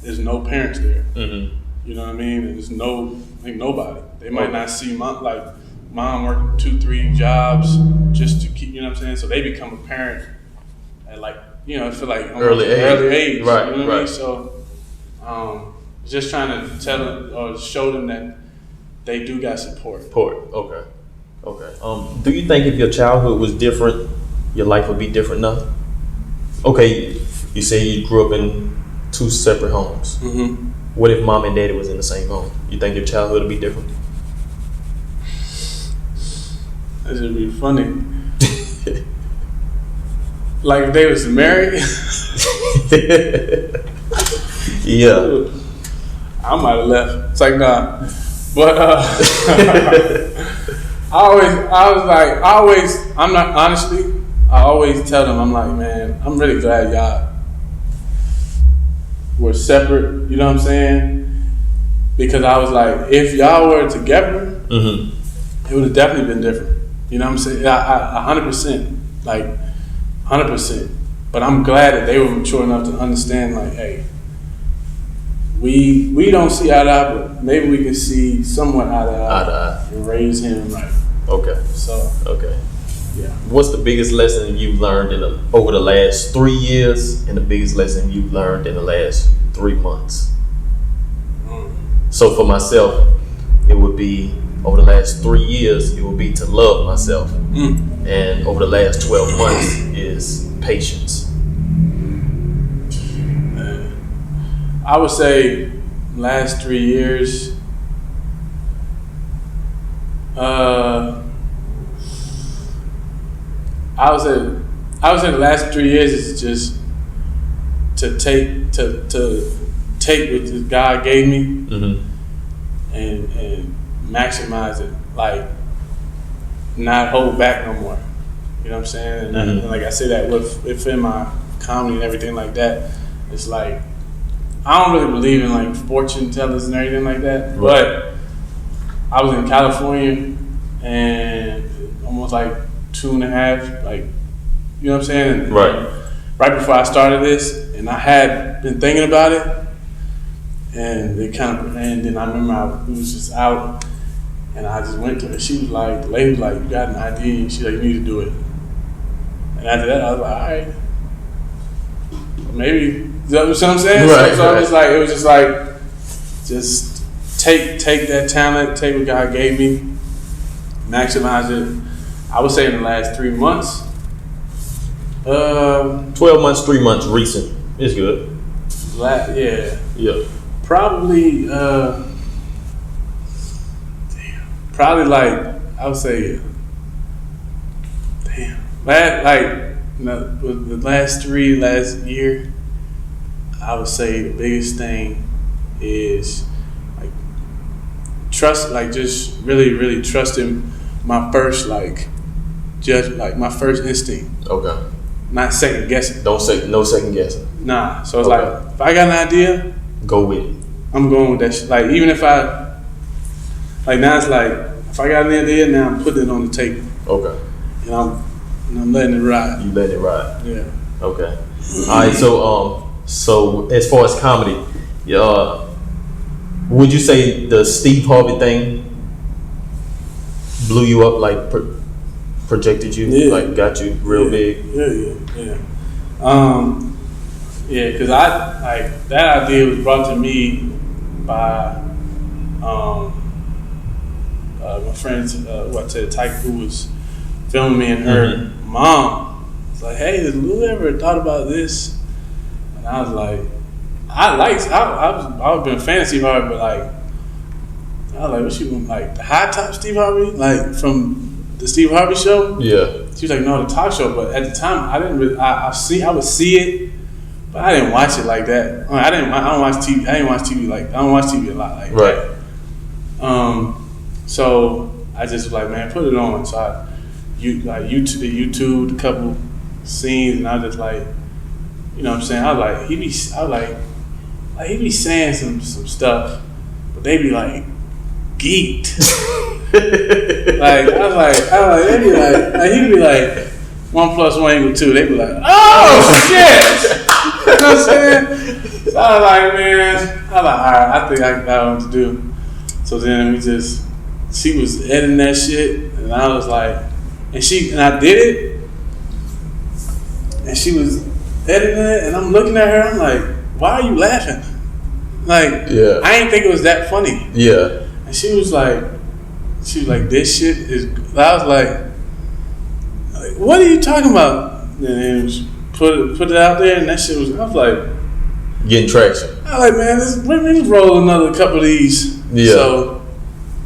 there's no parents there. You know what I mean? And there's nobody. They might not see mom working 2-3 jobs just to keep. You know what I'm saying? So they become a parent at I feel like early age. Right. You know what I mean? So just trying to tell them or show them that they do got support. Okay. Do you think if your childhood was different, your life would be different now? Okay, you say you grew up in 2 separate homes. What if mom and daddy was in the same home? You think your childhood would be different? This would be funny. Like if they was married. Yeah. I might have left. It's like, nah. But I always tell them, I'm like, man, I'm really glad y'all were separate, you know what I'm saying? Because I was like, if y'all were together, it would have definitely been different. You know what I'm saying? 100%. Like, 100%. But I'm glad that they were mature enough to understand, like, hey, we don't see eye to eye, but maybe we can see somewhat eye to eye and raise him right. Okay. So. Okay. Yeah. What's the biggest lesson you've learned over the last 3 years, and the biggest lesson you've learned in the last 3 months? So for myself, it would be over the last 3 years, it would be to love myself, and over the last 12 months is patience. I would say last 3 years. I would say the last 3 years is just to take what God gave me and maximize it, like not hold back no more. You know what I'm saying? And like I say that within my comedy and everything like that, it's like I don't really believe in like fortune tellers and everything like that. Right. But I was in California and almost like 2.5, like, you know what I'm saying? And right before I started this, and I had been thinking about it, and then I remember we was just out, And I just went to her. She was like, the lady was like, you got an idea? And she's like, you need to do it. And after that, I was like, all right. Maybe. You know what I'm saying? Right, so I was like, it was just like, just take that talent, take what God gave me, maximize it. I would say in the last 3 months. 12 months, 3 months, recent. It's good. Yeah. Probably, probably like, I would say, the last year, I would say the biggest thing is like trust, like just really, really trusting my first my first instinct. Okay. Not second guessing. No second guessing. Nah. So it's like, if I got an idea, go with it. I'm going with that shit. Like, even if now it's like, if I got an idea, now I'm putting it on the table. Okay. And I'm letting it ride. You letting it ride. Yeah. Okay. All right. So as far as comedy, would you say the Steve Harvey thing blew you up, like projected you, like got you real big? Yeah. Because that idea was brought to me by my friends, Tyke, who was filming me, and her mom was like, "Hey, has Lou ever thought about this?" And I was like, I've been a fan of Steve Harvey, but I was like, what she want, like the high top Steve Harvey, like from the Steve Harvey show? Yeah. She was like, no, the talk show. But at the time, I didn't really. I would see it, but I didn't watch it like that. I don't watch TV. I didn't watch TV I don't watch TV a lot like that. So I just was like, man, put it on. So I YouTube a couple scenes, and I was just like, you know what I'm saying? I was like, he be saying some stuff, but they be like geeked. They be like, he'd be like 1 + 1 = 2. They be like, oh shit! You know what I'm saying? So I was like, man, all right, I think I got what to do. So then she was editing that shit, and I was like, and I did it, and she was editing it, and I'm looking at her, I'm like, why are you laughing? Like, I didn't think it was that funny. Yeah. And she was like, this shit is, I was like, what are you talking about? And it was put it out there, and that shit was, I was like, getting traction. I was like, man, let me roll another couple of these. Yeah. So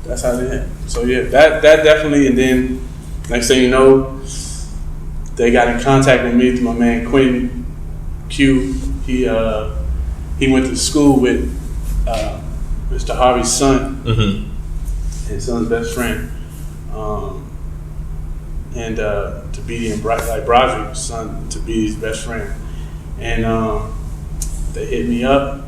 that's how they hit. So yeah, that definitely, and then next thing you know, they got in contact with me through my man Quentin Q. He went to school with Mr. Harvey's son, his son's best friend, and Tabidi and Broderick's son, Tabidi's best friend, and they hit me up.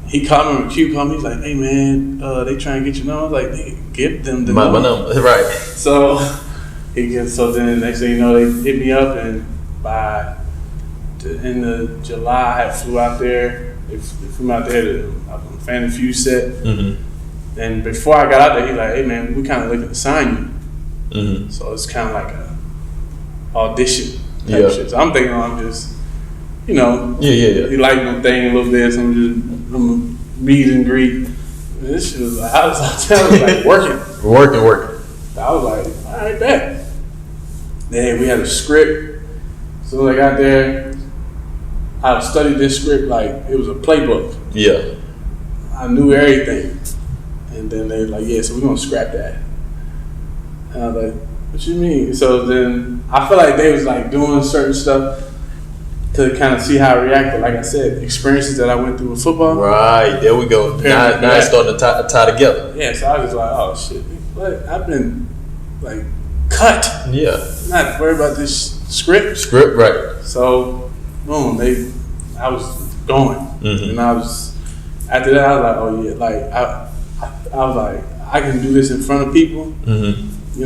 He called me, Q called me. He's like, "Hey man, they trying to get your number." I was like, "Hey, give them the number." My number, right? So then the next thing you know, they hit me up, and by the end of July, I flew out there. They flew me out there to Fan and Fuse set. And before I got out there, he's like, "Hey man, we kind of looking to sign you." So it's kind of like a audition type shit. So I'm thinking I'm just, you know, he liked my thing a little bit. So I'm meet and greet. And this shit was like, I was like working. I was like, all right, bet. Then we had a script. So I got there, I studied this script like it was a playbook. Yeah. I knew everything. And then they were like, yeah, so we're going to scrap that. And I was like, what you mean? So then I feel like they was like doing certain stuff to kind of see how I reacted. Like I said, experiences that I went through with football. Right, there we go. Now it's starting to tie together. Yeah, so I was just like, oh shit. But I've been like cut. Yeah. Not worried about this script, right. So, boom, I was going. And I was, after that, I was like, oh yeah, like, I was like, I can do this in front of people. You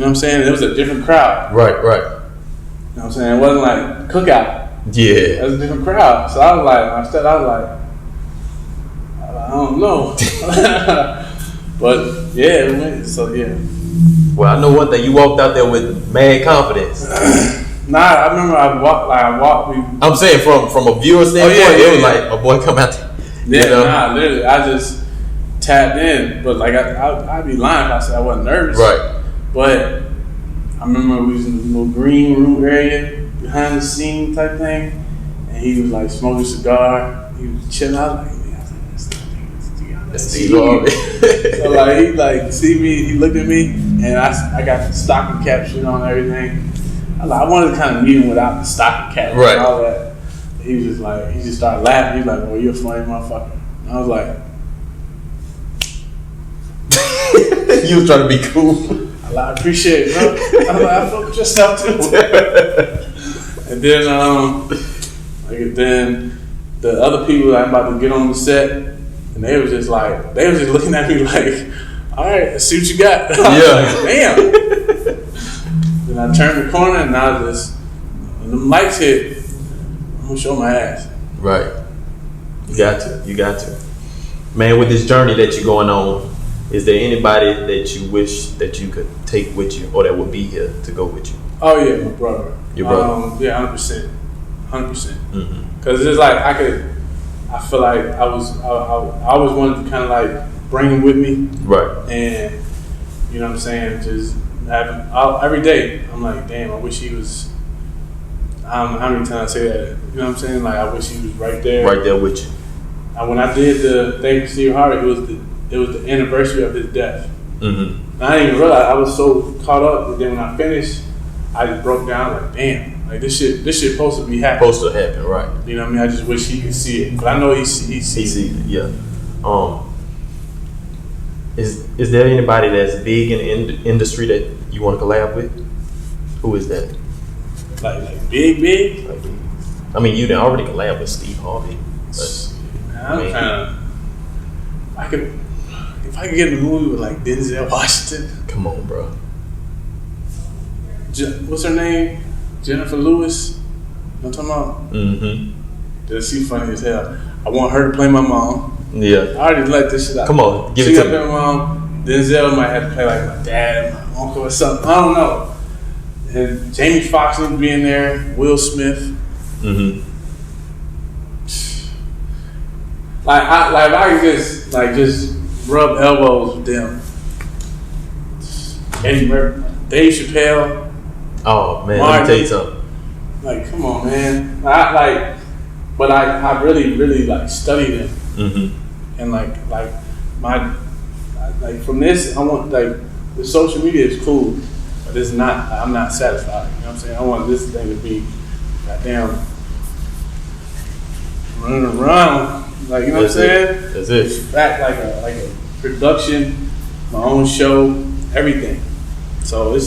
know what I'm saying? It was a different crowd. Right. You know what I'm saying? It wasn't like cookout. Yeah. It was a different crowd. So I was like, I don't know. But yeah, it went. So yeah. Well, I know one thing. You walked out there with mad confidence. Nah, I remember I walked. I'm saying from a viewer standpoint, it was like my boy come out there. Yeah, you know? nah, literally, I just tapped in, but like I'd be lying if I said I wasn't nervous. Right. But I remember we was in the little green room area behind the scene type thing, and he was like smoking a cigar. He was chilling. I was like, That's Steve Harvey. So like he like see me, he looked at me, and I got the stocking cap shit on and everything. I wanted to kind of meet him without the stocking cap right. and all that. He was just like, he just started laughing. He's like, "Well, you're a funny motherfucker." And I was like, you was trying to be cool. I appreciate it, bro. I'm like, I fuck with yourself too. And then the other people that I'm about to get on the set, and they was just looking at me like, all right, let's see what you got. Yeah. Damn. Then I turned the corner and I was just, when them lights hit, I'm gonna show my ass. Right. You got to. Man, with this journey that you're going on, is there anybody that you wish that you could take with you or that would be here to go with you? Oh yeah, my brother. Your brother? Yeah, 100%. 100%. Because it's like I feel like I always wanted to kind of like bring him with me. Right. And, you know what I'm saying, just having, every day, I'm like, damn, I wish he was, I don't know how many times I say that. You know what I'm saying? Like, I wish he was right there. Right there with you. And when I did the thing for Steve Harvey, it was the anniversary of his death. And I didn't even realize, I was so caught up. And then when I finished, I just broke down like, damn, like this shit supposed to be happening. Supposed to happen, right? You know what I mean? I just wish he could see it, but I know he sees it. Yeah. Is there anybody that's big in the industry that you want to collab with? Who is that? Like big? Like, I mean, you done already collab with Steve Harvey. I'm kind of. If I could get in a movie with like Denzel Washington. Come on, bro. What's her name? Jennifer Lewis. You know what I'm talking about? She's funny as hell. I want her to play my mom. Yeah. I already let this shit out. Come on, give she it to me. Play my mom. Denzel might have to play like my dad, my uncle, or something. I don't know. And Jamie Foxx would be in there. Will Smith. Like I could just rub elbows with them. Eddie Murphy, Dave Chappelle. Oh man, Martin. let me tell you something. Like, come on, man. But I really, really like studied them. And like from this, I want like the social media is cool, but it's not. I'm not satisfied. You know what I'm saying? I want this thing to be goddamn running around. Like, you know what I'm saying? That's it. Back like a production, my own show, everything. So it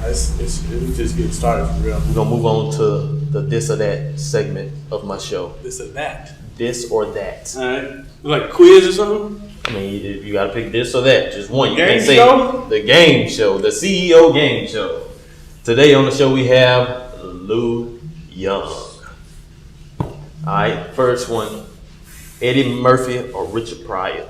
just getting started for real. We're gonna move on to the this or that segment of my show. This or that. This or that. All right. Like quiz or something? I mean, you gotta pick this or that. Just one. You Game can't say show? the game show, the CEO game show. Today on the show we have Lou Young. All right, first one, Eddie Murphy or Richard Pryor?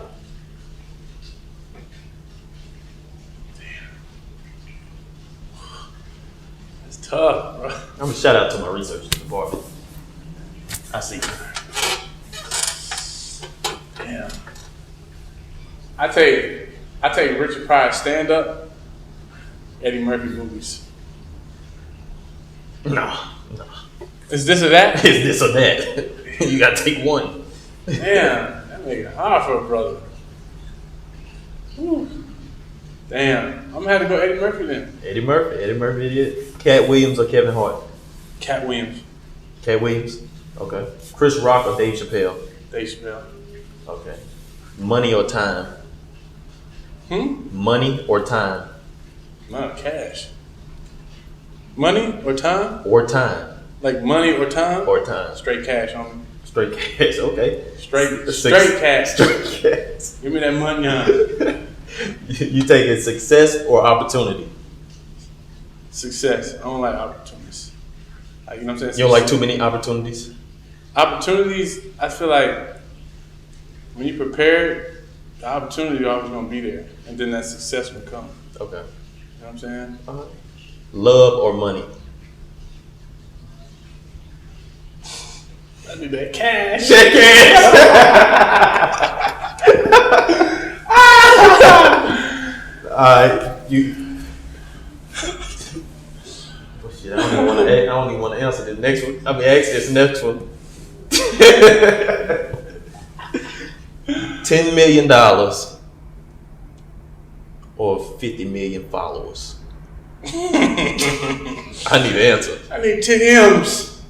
It's tough, bro. I'm gonna shout out to my research department. I see. Damn. I take Richard Pryor stand up, Eddie Murphy movies. No. Is this or that? It's this or that. You gotta take one. Damn, that make it hard for a brother. Whew. Damn, I'm gonna have to go Eddie Murphy then. Eddie Murphy it is. Cat Williams or Kevin Hart? Cat Williams. Cat Williams? Okay. Chris Rock or Dave Chappelle? Dave Chappelle. Okay. Money or time? Money or time? Not cash. Money or time? Or time. Like money or time? Or time. Straight cash on me. Straight cash, okay. Straight cash. Straight cash. Give me that money on. You taking success or opportunity? Success. I don't like opportunities. Like, you know what I'm saying? You don't like too many opportunities? Opportunities, I feel like when you prepare, The opportunity always gonna be there, and then that success will come. Okay. You know what I'm saying? Love or money? I need that cash. Shake hands. You. Oh, shit, I don't even want to answer this next one. Ask this next one. $10 million or 50 million followers? I need an answer. I need 10 M's.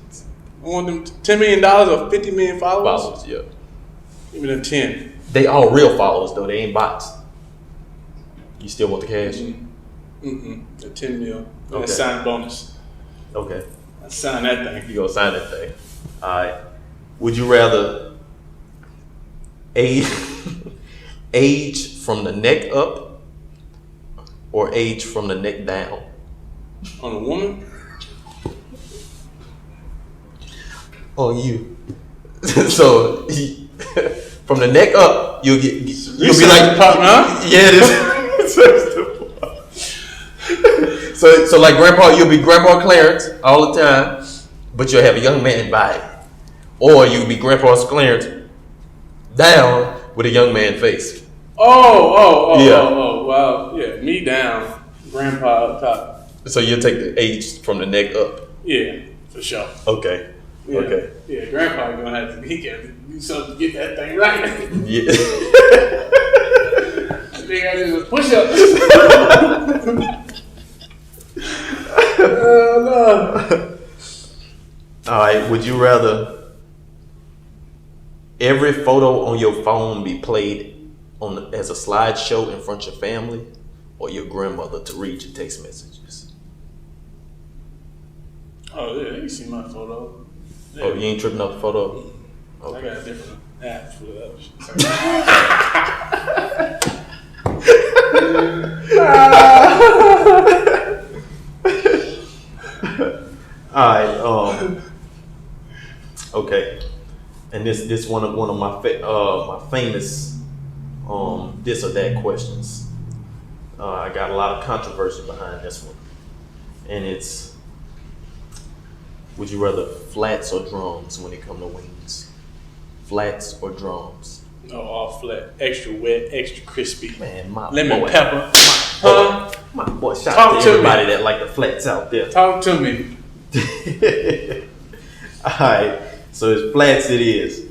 I want them $10 million or 50 million followers. Followers, yeah. Give me them 10. They all real followers though. They ain't bots. You still want the cash? The 10 mil. Okay. That's sign bonus. Okay. I sign that thing. You gonna sign that thing? All right. Would you rather age from the neck up or age from the neck down? On a woman? On you. So from the neck up, you'll be like partner, huh? Yeah, it is. So like grandpa, you'll be Grandpa Clarence all the time, but you'll have a young man body. Or you'll be Grandpa Clarence down with a young man face. Oh, well, yeah, me down, grandpa up top. So you'll take the age from the neck up. Yeah, for sure. Okay. Yeah. Okay. Yeah, grandpa gonna have to, he got to do something to get that thing right. Yeah. I think I did a push-up. No. All right. Would you rather every photo on your phone be played as a slideshow in front of your family, or your grandmother to read your text messages? Oh yeah, you can see my photo. Yeah. Oh, you ain't tripping up the photo? Okay. I got different apps for that All right. Okay. And this one of my my famous this or that questions. I got a lot of controversy behind this one, and it's: would you rather flats or drums when it come to wings? Flats or drums? Oh, all flat, extra wet, extra crispy. Man, my lemon boy, pepper. my boy, shout Talk out to to everybody me. that like the flats out there. Talk to me. All right, so it's flats. It is.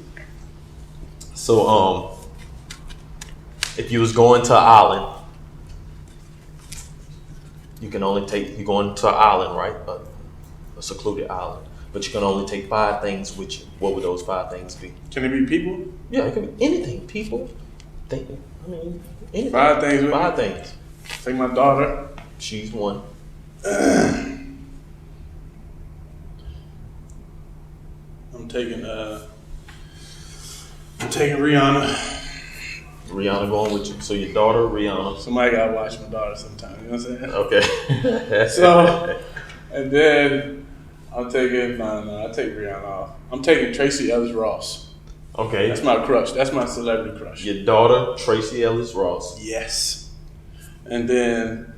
So if you was going to an island, you're going to an island, right? A secluded island, but you can only take 5 things with you. What would those 5 things be? Can it be people? Yeah, it can be anything. People, anything. 5 things with 5 me? things. Take my daughter. She's one. I'm taking Rihanna. Rihanna going with you. So your daughter, Rihanna. Somebody gotta watch my daughter sometime. You know what I'm saying? Okay. So, and then I'm taking I take Rihanna off. I'm taking Tracy Ellis Ross. Okay. That's my crush. That's my celebrity crush. Your daughter, Tracy Ellis Ross. Yes. And then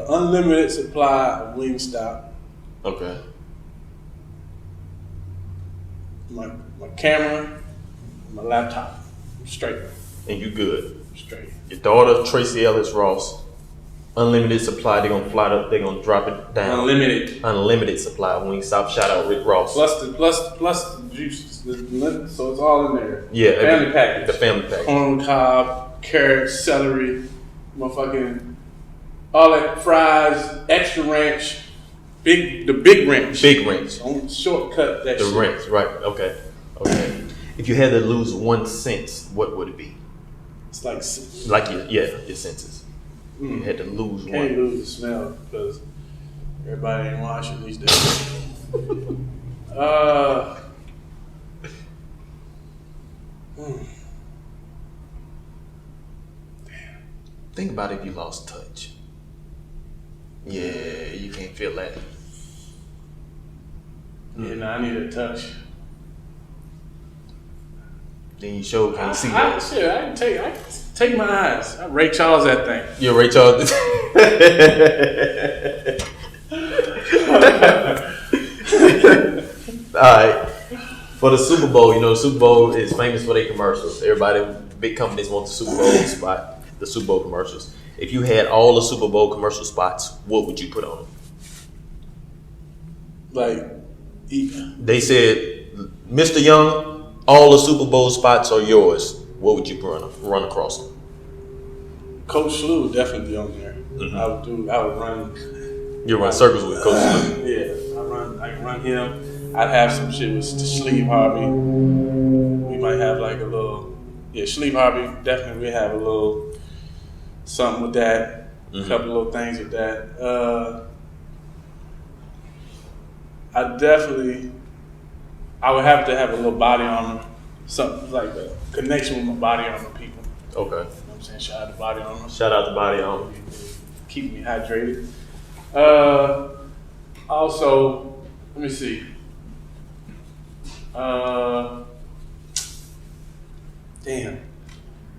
unlimited supply of Wingstop. Okay. My camera, my laptop. I'm straight. And you good. Straight. Your daughter, Tracy Ellis Ross. Unlimited supply. They're gonna fly up. They're gonna drop it down. Unlimited supply. Wingstop. Shout out Rick Ross. Plus the juice. So it's all in there. Yeah. Family package. The family package. Corn cob, carrots, celery, motherfucking all that fries, extra ranch, the big ranch. Big ranch. Don't shortcut that The shit. ranch. Right. Okay. If you had to lose 1 sense, what would it be? It's like your senses. You had to lose can't one. lose the smell because everybody ain't washing these days. Think about if you lost touch. Yeah, you can't feel that. Yeah, no, I need a touch. Then you sure can't see I that. can take my eyes. I Ray Charles that thing. You're Ray Charles. All right. For the Super Bowl, the Super Bowl is famous for their commercials. Everybody, big companies want the Super Bowl spot, the Super Bowl commercials. If you had all the Super Bowl commercial spots, what would you put on them? They said, Mr. Young, all the Super Bowl spots are yours. What would you run across them? Coach Slew would definitely be on there. Mm-hmm. I would run. You run circles with Coach Slew. Yeah, I can run him. I'd have some shit with Sleeve Harvey. We might have like a little, Sleeve Harvey, definitely we have a little something with that. Mm-hmm. A couple little things with that. I would have to have a little body armor, something like a connection with my body armor people. Okay. You know what I'm saying? Shout out to body armor. Shout out to body armor. Keeping me hydrated. Also, let me see. Damn.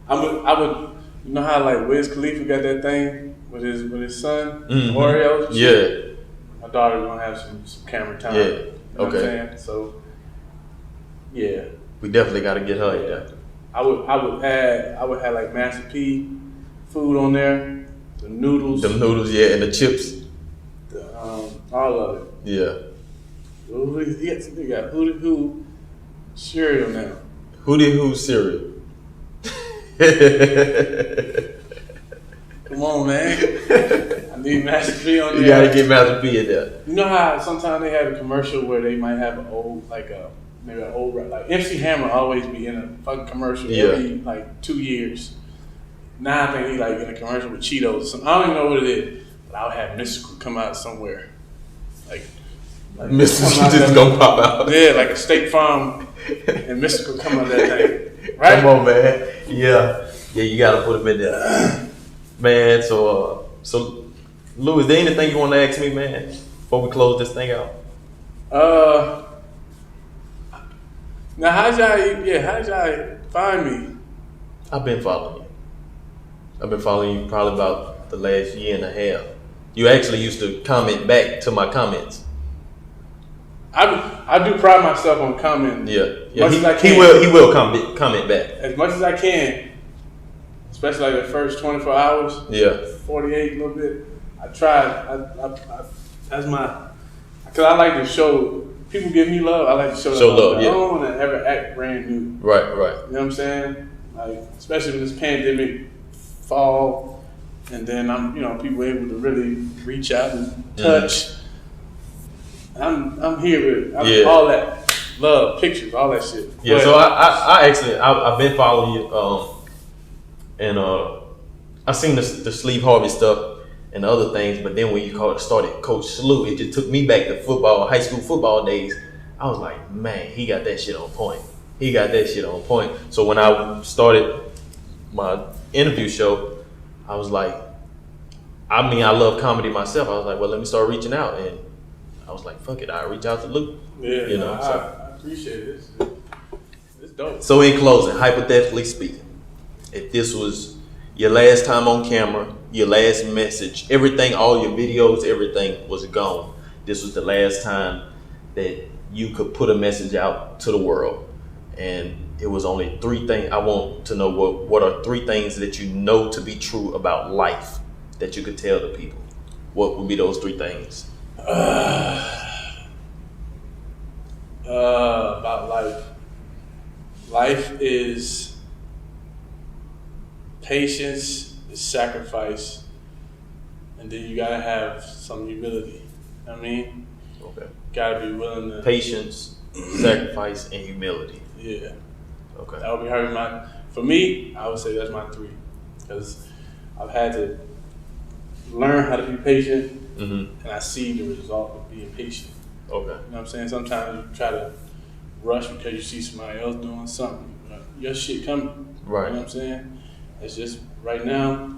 I would. You know how like Wiz Khalifa got that thing with his son, mm-hmm. Oreo? Yeah. My daughter's gonna have some camera time. Yeah. You know what I'm saying? So, yeah. We definitely got to get her in there. I would have like Master P food on there, the noodles. Them noodles, yeah, and the chips. All of it. Yeah. You got Hootie Hoo cereal now. Hootie Hoo cereal. Come on, man. I need Master P on there. You gotta get Master P in there. You know how sometimes they have a commercial where they might have maybe an old like MC Hammer always be in a fucking commercial every like 2 years. Now I think he like in a commercial with Cheetos or something. I don't even know what it is, but I would have Mystical come out somewhere. Like Mystical just gonna pop out. Yeah, like a State Farm and Mystical come out that thing. Right? Come on, man. Yeah, you gotta put him in there, man. So Lou, is there anything you want to ask me, man, before we close this thing out? Now how'd y'all find me? I've been following you. I've been following you probably about the last year and a half. You actually used to comment back to my comments. I do pride myself on commenting. Yeah. Much as I can. He will comment back as much as I can, especially like the first 24 hours. Yeah. 48 a little bit. I try. That's my. Because I like to show people give me love. I like to show love. I Yeah. don't want to ever act brand new. Right. You know what I'm saying? Like especially when this pandemic fall, and then people able to really reach out and touch. I'm here with all that love, pictures, all that shit. Yeah, but, so I actually I've been following you, and I seen the Sleeve Harvey stuff and the other things, but then when you started Coach Slew, it just took me back to high school football days. I was like, man, he got that shit on point. So when I started my interview show, I was like, I love comedy myself. I was like, well, let me start reaching out, and I was like, fuck it, I'll reach out to Luke. Yeah, I appreciate it. It's dope. So in closing, hypothetically speaking, if this was your last time on camera, your last message, everything, all your videos, everything was gone. This was the last time that you could put a message out to the world. And it was only 3 things. I want to know what are 3 things that you know to be true about life that you could tell the people. What would be those 3 things? About life. Life is patience, is sacrifice, and then you gotta have some humility. You know what I mean? Okay. Gotta be willing to patience, sacrifice, and humility. Yeah. Okay. That would be for me, I would say that's my 3. Because I've had to learn how to be patient, and I see the result of being patient. Okay. You know what I'm saying? Sometimes you try to rush because you see somebody else doing something. Your shit coming. Right. You know what I'm saying? It's just right now,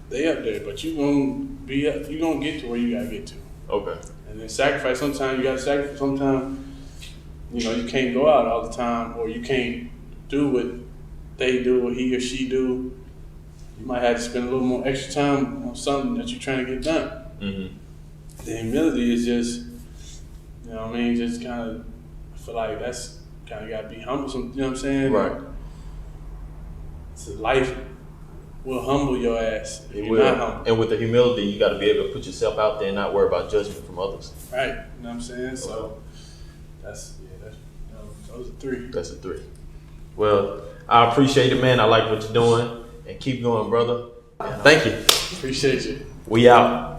they up there, but you gonna be up. You gonna get to where you gotta get to. Okay. And then sacrifice. Sometimes you gotta sacrifice. Sometimes, you can't go out all the time, or you can't do what they do or he or she do, you might have to spend a little more extra time on something that you're trying to get done. Mm-hmm. The humility is just, you know what I mean, just kind of, I feel like that's kind of got to be humble. You know what I'm saying? Right. So life will humble your ass if It you're will. not humble. And with the humility, you got to be able to put yourself out there and not worry about judgment from others. Right. You know what I'm saying? So that's those are three. That's a 3. Well, I appreciate it, man. I like what you're doing. And keep going, brother. Thank you. Appreciate you. We out.